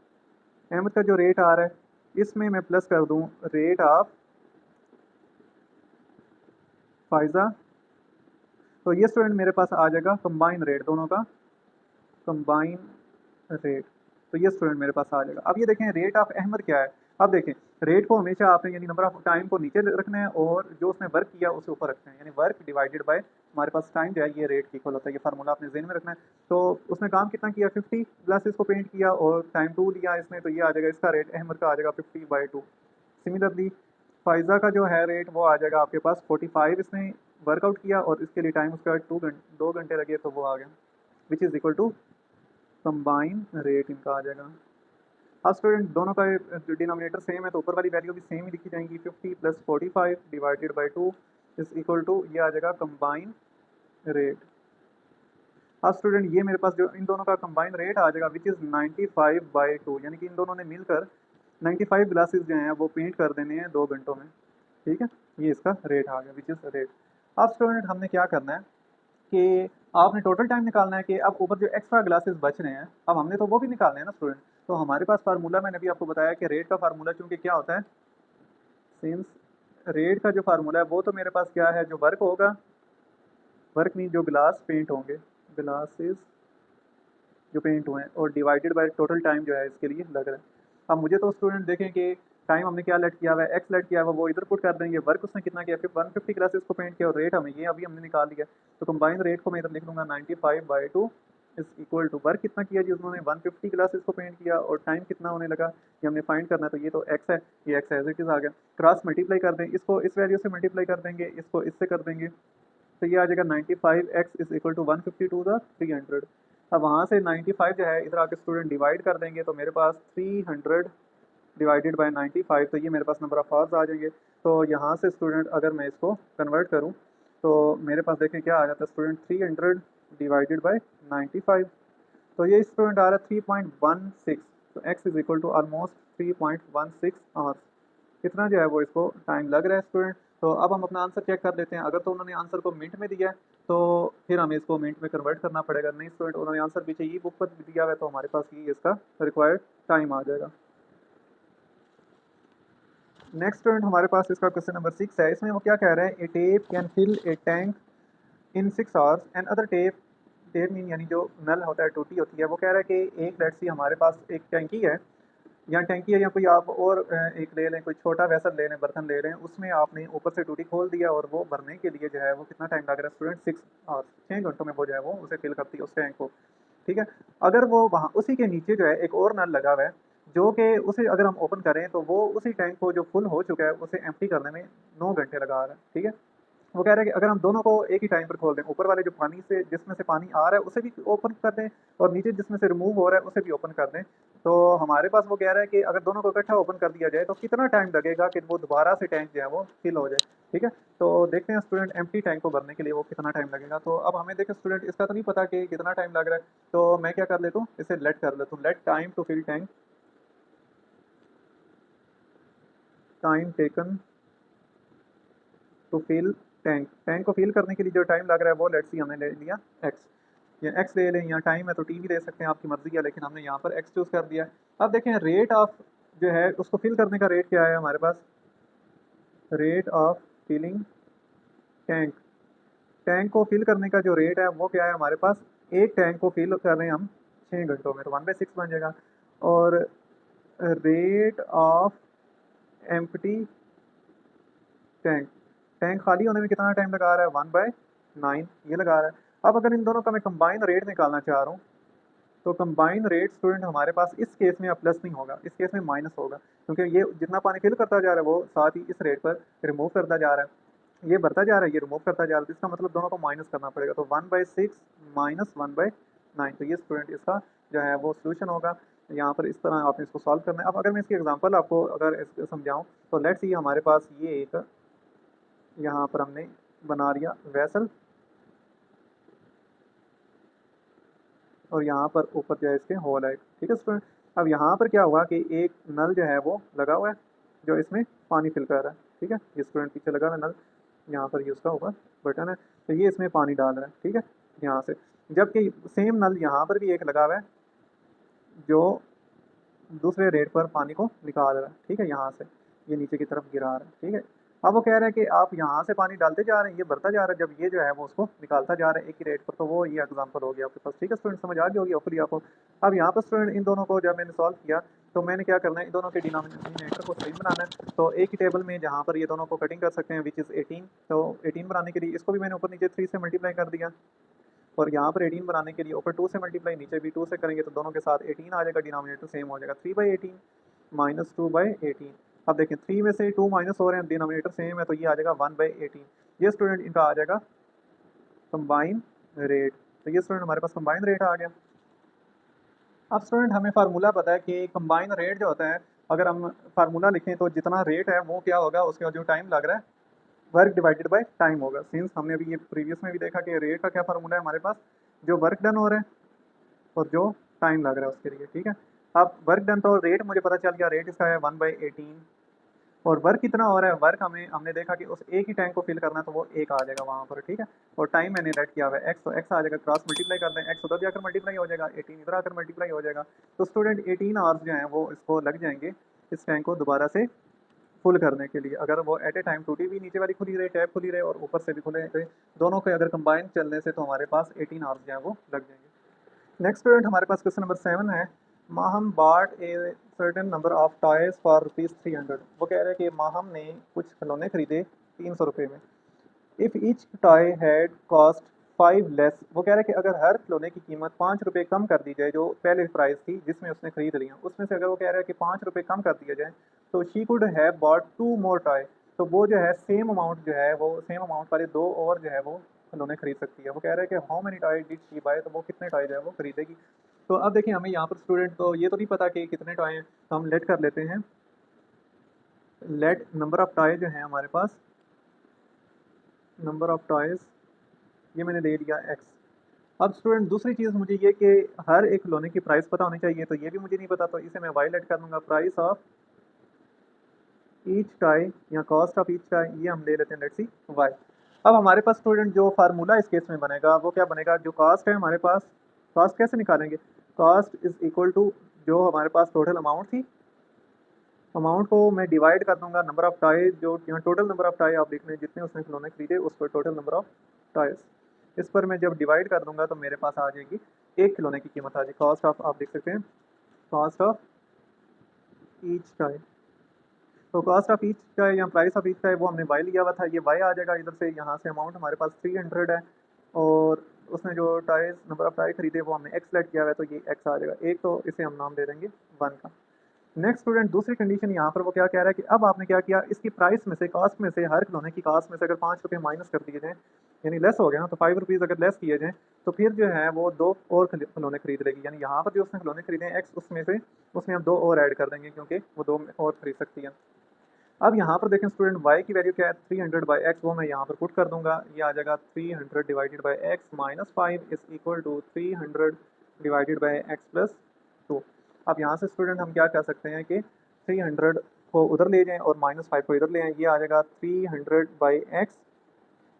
अहमद का जो रेट आ रहा है इसमें मैं प्लस कर दूं रेट ऑफ फायजा, तो ये स्टूडेंट मेरे पास आ जाएगा कंबाइन रेट, दोनों का कंबाइन रेट। तो ये स्टूडेंट मेरे पास आ जाएगा। अब ये देखें रेट ऑफ अहमद क्या है। अब देखें रेट को हमेशा आपने यानी नंबर ऑफ टाइम को नीचे रखना है और जो उसने वर्क किया उसे ऊपर रखना है, यानी वर्क डिवाइडेड बाय हमारे पास टाइम जो है ये रेट की इक्वल होता है। ये फार्मूला आपने जेन में रखना है। तो उसने काम कितना किया, 50 ग्लासेस को पेंट किया और टाइम 2 लिया इसने, तो ये आ जाएगा इसका रेट अहमद का आ जाएगा 50/2। सिमिलरली फायजा का जो है रेट वो आ जाएगा आपके पास 45, इसने वर्कआउट किया और इसके लिए टाइम उसका 2 घंटे लगे, तो वो आ गया which is equal to combine rate इनका आ जाएगा। अब स्टूडेंट दोनों का डिनोमिनेटर सेम है तो ऊपर वाली वैल्यू भी सेम ही लिखी जाएंगी, 50 + 45 divided by 2 is equal to ये आ जाएगा कंबाइन रेट। अब स्टूडेंट ये मेरे पास जो इन दोनों का कंबाइन रेट आ जाएगा विच इज़ 95/2, यानी कि इन दोनों ने मिलकर 95 ग्लासेस जो हैं वो पेंट कर देने हैं 2 घंटों में। ठीक है, ये इसका रेट आ गया विच इज़ रेट। अब स्टूडेंट हमने क्या करना है कि आपने टोटल टाइम निकालना है कि अब ऊपर जो एक्स्ट्रा ग्लासेस बच रहे हैं अब हमने तो वो भी निकालने हैं ना स्टूडेंट। तो हमारे पास फार्मूला मैंने अभी आपको बताया कि रेट का फार्मूला चूंकि क्या होता है, सिंस रेट का जो फार्मूला है वो तो मेरे पास क्या है, जो वर्क होगा, वर्क मीन जो ग्लास पेंट होंगे, ग्लासेस जो पेंट हुए हैं, और डिवाइडेड बाय टोटल टाइम जो है इसके लिए लग रहा है। अब मुझे तो स्टूडेंट देखें कि टाइम हमने क्या लेट किया हुआ है, एक्स लेट किया हुआ है, वो इधर पुट कर देंगे, वर्क उसने कितना किया, फिर 150 ग्लासेस को पेंट किया और रेट हमें ये अभी हमने निकाल लिया। तो कंबाइन रेट को मैं इधर लिख लूँगा 95/2 इज इक्वल टू वर्क कितना किया जी उन्होंने 150 ग्लासेस को पेंट किया और टाइम कितना होने लगा ये हमने फाइंड करना है। तो ये तो एक्स है, ये एक्स एज इट इज़ आ गया। क्रॉस मल्टीप्लाई कर दें, इसको इस वैल्यू से मल्टीप्लाई कर देंगे, इसको इससे कर देंगे, तो ये आ जाएगा 95x is equal to 152 the 300। अब वहाँ से 95 जो है इधर आके स्टूडेंट डिवाइड कर देंगे तो मेरे पास 300 डिवाइडेड बाय 95, तो ये मेरे पास नंबर ऑफ आवर्स आ जाएंगे। तो यहाँ से स्टूडेंट अगर मैं इसको कन्वर्ट करूँ तो मेरे पास देखें क्या आ जाता है स्टूडेंट, 300 डिवाइडेड बाय 95, तो ये स्टूडेंट आ रहा है 3.16। तो x is equal to almost 3.16 hours, कितना जो है वो इसको टाइम लग रहा है स्टूडेंट। तो अब हम अपना आंसर चेक कर लेते हैं। अगर तो उन्होंने आंसर को मिनट में दिया है तो फिर हमें इसको मिनट में कन्वर्ट करना पड़ेगा। नहीं स्टूडेंट, उन्होंने आंसर पीछे ये बुक पर दिया हुआ है तो हमारे पास ये इसका रिक्वायर्ड टाइम आ जाएगा। नेक्स्ट स्टूडेंट हमारे पास इसका क्वेश्चन नंबर 6 है। इसमें वो क्या कह रहे हैं, a tap can fill a tank in 6 hours and other tap, tap mean यानी जो नल होता है, टूटी होती है, वो कह रहा है कि एक लेट्स सी हमारे पास एक टैंकी है या टैंकी है या कोई आप और एक ले लें, कोई छोटा वैसल ले लें, बर्तन ले लें, उसमें आपने ऊपर से टूटी खोल दिया और वो भरने के लिए जो है वो कितना टाइम लग रहा है स्टूडेंट, 6 आवर्स, 6 घंटों में वो जो है वो उसे फिल करती है उस टैंक को। ठीक है, अगर वो वहाँ उसी के नीचे जो है एक और नल लगा हुआ है जो कि उसे अगर हम ओपन करें तो वो उसी टैंक को जो फुल हो चुका है उसे एम्प्टी करने में 9 घंटे लगा रहा है। ठीक है, वो कह रहा है कि अगर हम दोनों को एक ही टाइम पर खोल दें, ऊपर वाले जो पानी से जिसमें से पानी आ रहा है उसे भी ओपन कर दें और नीचे जिसमें से रिमूव हो रहा है उसे भी ओपन कर दें, तो हमारे पास वो कह रहा है कि अगर दोनों को इकट्ठा ओपन कर दिया जाए तो कितना टाइम लगेगा कि वो दोबारा से टैंक जो है वो फिल हो जाए। ठीक है, तो देखते हैं स्टूडेंट एम्प्टी टैंक को भरने के लिए वो कितना टाइम लगेगा। तो अब हमें देखें स्टूडेंट इसका तो नहीं पता कि कितना टाइम लग रहा है, तो मैं क्या कर लेता हूँ, इसे लेट कर लेता हूँ, let time to fill tank, time taken to fill tank, tank को फिल करने के लिए जो टाइम लग रहा है वो लेट्स सी हमने ले लिया एक्स, या एक्स ले लें, या टाइम है तो टी भी ले सकते हैं, आपकी मर्जी है, लेकिन हमने यहाँ पर एक्स चूज़ कर दिया है। अब देखें रेट ऑफ जो है उसको फिल करने का रेट क्या है हमारे पास, rate of filling tank, tank को फिल करने का जो रेट है वो क्या है हमारे पास, एक टैंक को फिल कर रहे हैं हम 6 घंटों में, तो 1/6 बन जाएगा। और rate of empty tank, tank खाली होने में कितना टाइम लगा रहा है, 1/9 ये लगा रहा है। अब अगर इन दोनों का मैं कंबाइन रेट निकालना चाह रहा हूँ, तो कंबाइन रेट स्टूडेंट हमारे पास इस केस में अब प्लस नहीं होगा, इस केस में माइनस होगा, क्योंकि ये जितना पानी फिल करता जा रहा है वो साथ ही इस रेट पर रिमूव करता जा रहा है, ये बढ़ता जा रहा है, ये रिमूव करता जा रहा है, तो इसका मतलब दोनों को माइनस करना पड़ेगा। तो 1/6 माइनस 1/9, तो ये स्टूडेंट इसका जो है वो सोल्यूशन होगा। यहाँ पर इस तरह आपने इसको सॉल्व करना है। अब अगर मैं इसकी एग्जांपल आपको अगर इसको समझाऊँ, तो लेट्स सी हमारे पास ये एक यहाँ पर हमने बना लिया वेसल, और यहाँ पर ऊपर जो है इसके होल है, ठीक है स्टूडेंट। अब यहाँ पर क्या हुआ कि एक नल जो है वो लगा हुआ है जो इसमें पानी फिल कर रहा है, ठीक है, ये स्टूडेंट पीछे लगा हुआ है नल, यहाँ पर ये उसका ऊपर बटन है, तो ये इसमें पानी डाल रहा है, ठीक है, यहाँ से। जबकि सेम नल यहाँ पर भी एक लगा हुआ है जो दूसरे रेट पर पानी को निकाल रहा है, ठीक है, यहाँ से ये नीचे की तरफ गिरा रहा है, ठीक है। अब वो कह रहा है कि आप यहाँ से पानी डालते जा रहे हैं, ये बढ़ता जा रहा है, जब ये जो है वो उसको निकालता जा रहा है एक ही रेट पर, तो वो ये एग्जांपल हो गया आपके पास, ठीक है स्टूडेंट, समझ आ गई होगी होपफुली आपको। अब यहाँ पर स्टूडेंट इन दोनों को जब मैंने सॉल्व किया, तो मैंने क्या करना है, इन दोनों के डिनोमिनेटर को सेम बनाना है। तो एक ही टेबल में जहाँ पर ये दोनों को कटिंग कर सकते हैं विच इज़ 18, तो 18 बनाने के लिए इसको भी मैंने ऊपर नीचे 3 से मल्टीप्लाई कर दिया, और यहाँ पर 18 बनाने के लिए ऊपर 2 से मल्टीप्लाई, नीचे भी 2 से करेंगे, तो दोनों के साथ 18 आ जाएगा, डिनोमिनेटर सेम हो जाएगा, 3/18 माइनस 2/18। अब देखें 3 में से 2 माइनस हो रहे हैं, डिनोमिनेटर सेम है, तो ये आ जाएगा 1/18। ये स्टूडेंट इनका आ जाएगा कंबाइन रेट, तो ये स्टूडेंट हमारे पास कंबाइन रेट आ गया। अब स्टूडेंट हमें फार्मूला पता है कि कंबाइन रेट जो होता है, अगर हम फार्मूला लिखें तो जितना रेट है वो क्या होगा, उसका जो टाइम लग रहा है वर्क डिवाइडेड बाय टाइम होगा। सिंस हमने अभी ये प्रीवियस में भी देखा कि रेट का क्या फार्मूला है हमारे पास, जो वर्क डन हो रहा है और जो टाइम लग रहा है उसके लिए, ठीक है। अब वर्क डन तो रेट मुझे पता चल गया, रेट इसका है 1/18, और वर्क कितना हो रहा है, वर्क हमने देखा कि उस एक ही टैंक को फिल करना है, तो वो एक आ जाएगा वहाँ पर, ठीक है। और टाइम मैंने रेट किया हुआ है एक्स, तो एक्स आ जाएगा, क्रॉस मल्टीप्लाई कर दें, एक्स उधर जाकर मल्टीप्लाई हो जाएगा, 18 इधर आकर मल्टीप्लाई हो जाएगा। तो स्टूडेंट 18 आवर्स जो हैं वो इसको लग जाएंगे इस टैंक को दोबारा से फुल करने के लिए। अगर वो एट ए टाइम टूटी भी नीचे वाली खुली रहे, टैप खुली रहे, और ऊपर से भी खुले रहे, दोनों के अगर कंबाइन चलने से, तो हमारे पास 18 आवर्स जो है वो लग जाएंगे। नेक्स्ट स्टूडेंट हमारे पास क्वेश्चन नंबर 7 है, माहम बाट a certain number of toys for ₹300। वो कह रहे हैं कि माहम ने कुछ खिलौने खरीदे 300 रुपये में। If each toy had cost 5 less, वो कह रहे हैं कि अगर हर खिलौने की कीमत 5 रुपये कम कर दी जाए, जो पहले प्राइस थी जिसमें उसने खरीद लिया, उसमें से अगर वो कह रहा है कि 5 रुपये कम कर दिया जाए, तो she could have bought 2 more toy, तो वो जो है सेम अमाउंट जो है वो सेम अमाउंट वाले 2 और जो है वो खिलौने खरीद सकती है। वो कह रहा है कि how many toy did she buy, तो वो कितने टॉय जो है वो खरीदेगी। तो अब देखिए हमें यहाँ पर स्टूडेंट तो ये तो नहीं पता कि कितने टॉय हैं, तो हम लेट कर लेते हैं, लेट नंबर ऑफ टॉय जो है हमारे पास, नंबर ऑफ टॉयज़ ये मैंने दे दिया एक्स। अब स्टूडेंट दूसरी चीज़ मुझे ये कि हर एक खिलौने की प्राइस पता होनी चाहिए, तो ये भी मुझे नहीं पता, तो इसे मैं वाई लेट कर दूंगा, प्राइस ऑफ ईच टॉय या कॉस्ट ऑफ ईच टॉय, ये हम ले लेते हैं, लेट्स सी वाई। अब हमारे पास स्टूडेंट जो फार्मूला इस केस में बनेगा वो क्या बनेगा, जो कॉस्ट है हमारे पास, कॉस्ट कैसे निकालेंगे, कॉस्ट इज इक्वल टू जो हमारे पास टोटल अमाउंट थी, अमाउंट को मैं डिवाइड कर दूंगा नंबर ऑफ टॉयज, जो यहाँ टोटल नंबर ऑफ टॉय आप देख रहे हैं जितने उसने खिलौने खरीदे उस पर टोटल नंबर ऑफ टॉयज, इस पर मैं जब डिवाइड कर दूंगा तो मेरे पास आ जाएगी एक खिलौने की कीमत आ जाएगी, कॉस्ट ऑफ, आप देख सकते हैं कॉस्ट ऑफ ईच टॉय। तो कॉस्ट ऑफ ईच टॉय या प्राइस ऑफ ईच टॉय वो हमने वाई लिया हुआ था, ये वाई आ जाएगा इधर से, यहाँ से अमाउंट हमारे पास 300 है, और उसने जो टॉयज नंबर ऑफ टॉय खरीदे वो हमने एक्स लेट किया हुआ है, तो ये एक्स आ जाएगा एक, तो इसे हम नाम दे देंगे 1 का। नेक्स्ट स्टूडेंट दूसरी कंडीशन यहाँ पर वो क्या कह रहा है कि अब आपने क्या किया, इसकी प्राइस में से, कॉस्ट में से, हर खिलौने की कॉस्ट में से अगर 5 रुपये माइनस कर दिए जाएँ, यानी लेस हो गया ना, तो 5 रुपीज़ अगर लेस किए जाएँ, तो फिर जो है वो 2 और खिलौने खरीद लेगी, यानी यहाँ पर जो उसने खिलौने खरीदे हैं एक्स, उसमें से उसमें हम 2 और ऐड कर देंगे क्योंकि वो 2 और खरीद सकती है। अब यहाँ पर देखें स्टूडेंट वाई की वैल्यू क्या है, 300 बाई एक्स, वो मैं यहाँ पर पुट कर दूंगा, ये आ जाएगा 300 divided by x minus 5 is equal to 300 divided by x plus 2। अब यहाँ से स्टूडेंट हम क्या कर सकते हैं कि 300 को उधर ले जाएं और -5 को इधर ले आएँ, ये आ जाएगा 300 बाई एक्स,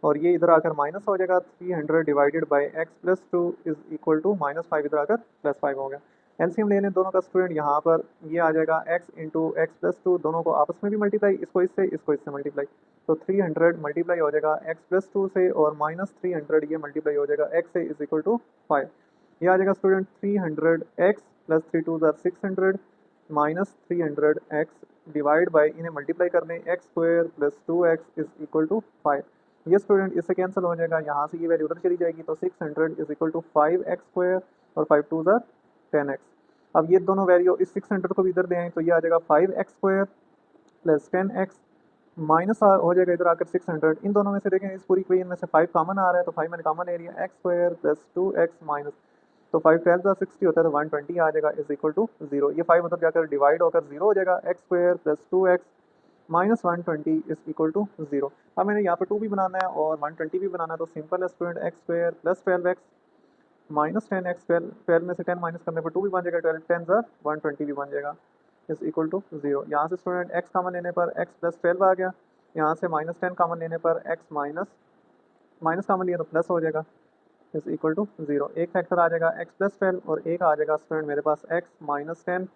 और ये इधर आकर माइनस हो जाएगा, 300 divided by x plus 2 is equal to -5 इधर आकर +5 हो गया। एलसीएम ले लें दोनों का स्टूडेंट, यहाँ पर ये आ जाएगा x इंटू एक्स प्लस 2, दोनों को आपस में भी मल्टीप्लाई, इसको इससे मल्टीप्लाई, तो 300 मल्टीप्लाई हो जाएगा x प्लस 2 से, और -300 ये मल्टीप्लाई हो जाएगा x से, इज इक्वल टू 5। ये आ जाएगा student 300x plus 3 2 600 minus 300x divide by, इन्हें मल्टीप्लाई कर लें, x square plus 2x is equal to 5। ये स्टूडेंट इससे कैंसिल हो जाएगा, यहाँ से ये वैल्यू उधर चली जाएगी, तो 600 is equal to 5x square और 5 टू ज़ार 10x। अब ये दोनों वैल्यू इस 600 को भी इधर ले आएँ तो ये आ जाएगा 5x square plus 10x minus हो जाएगा इधर आकर 600। इन दोनों में से देखें, इस पूरी इक्वेशन में से 5 कॉमन आ रहा है, तो 5 मैंने कॉमन ले लिया, x square plus 2x minus, तो 5 12 ज़ा 60 होता है, तो 120 आ जाएगा इज इक्वल टू 0। ये 5 उधर जाकर डिवाइड होकर 0 हो जाएगा, x square plus 2x minus 120 is equal to 0। अब मैंने यहाँ पर 2 भी बनाना है और 120 भी बनाना है, तो सिंपल है student, x square plus 12x minus 10x, 12 में से 10 माइनस करने पर 2 भी बन जाएगा, 12 10 ज़ा 120 भी बन जाएगा इज इक्वल टू 0। यहाँ से स्टूडेंट x कॉमन लेने पर x प्लस 12 आ गया, यहाँ से माइनस 10 कॉमन लेने पर x माइनस कॉमन लिया तो प्लस हो जाएगा इज इक्वल टू 0। एक फैक्टर आ जाएगा x प्लस 12 और एक आ जाएगा स्टूडेंट मेरे पास x minus 10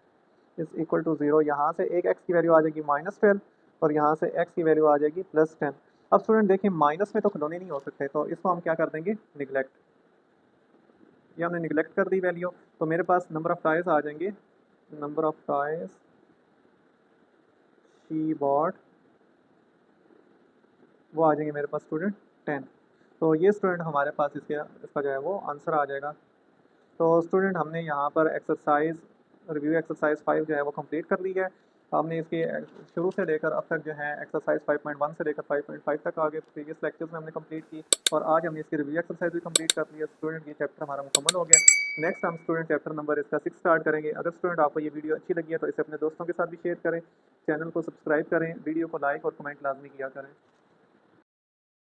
is equal to 0। यहाँ से एक x की वैल्यू आ जाएगी माइनस 12 और यहाँ से x की वैल्यू आ जाएगी प्लस 10। अब स्टूडेंट देखिए, माइनस में तो खिलौने नहीं हो सकते, तो इसको हम क्या कर देंगे, निगलेक्ट। ये हमने निगलेक्ट कर दी वैल्यू, तो मेरे पास नंबर ऑफ टॉयज आ जाएंगे, number of toys she bought, वो आ जाएंगे मेरे पास स्टूडेंट 10। तो ये स्टूडेंट हमारे पास इसका जो है वो आंसर आ जाएगा। तो स्टूडेंट हमने यहाँ पर एक्सरसाइज रिव्यू एक्सरसाइज 5 जो है वो कंप्लीट कर ली है। हमने इसके शुरू से लेकर अब तक जो है एक्सरसाइज 5.1 से लेकर 5.5 तक आगे प्रीवियस लेक्चर्स में हमने कंप्लीट की, और आज हमने इसकी रिव्यू एक्सरसाइज भी कंप्लीट कर ली है। स्टूडेंट ये चैप्टर हमारा मुकम्मल हो गया। नेक्स्ट हम स्टूडेंट चैप्टर नंबर इसका 6 स्टार्ट करेंगे। अगर स्टूडेंट आपको ये वीडियो अच्छी लगी है तो इसे अपने दोस्तों के साथ भी शेयर करें, चैनल को सब्सक्राइब करें, वीडियो को लाइक और कमेंट लाजमी किया करें।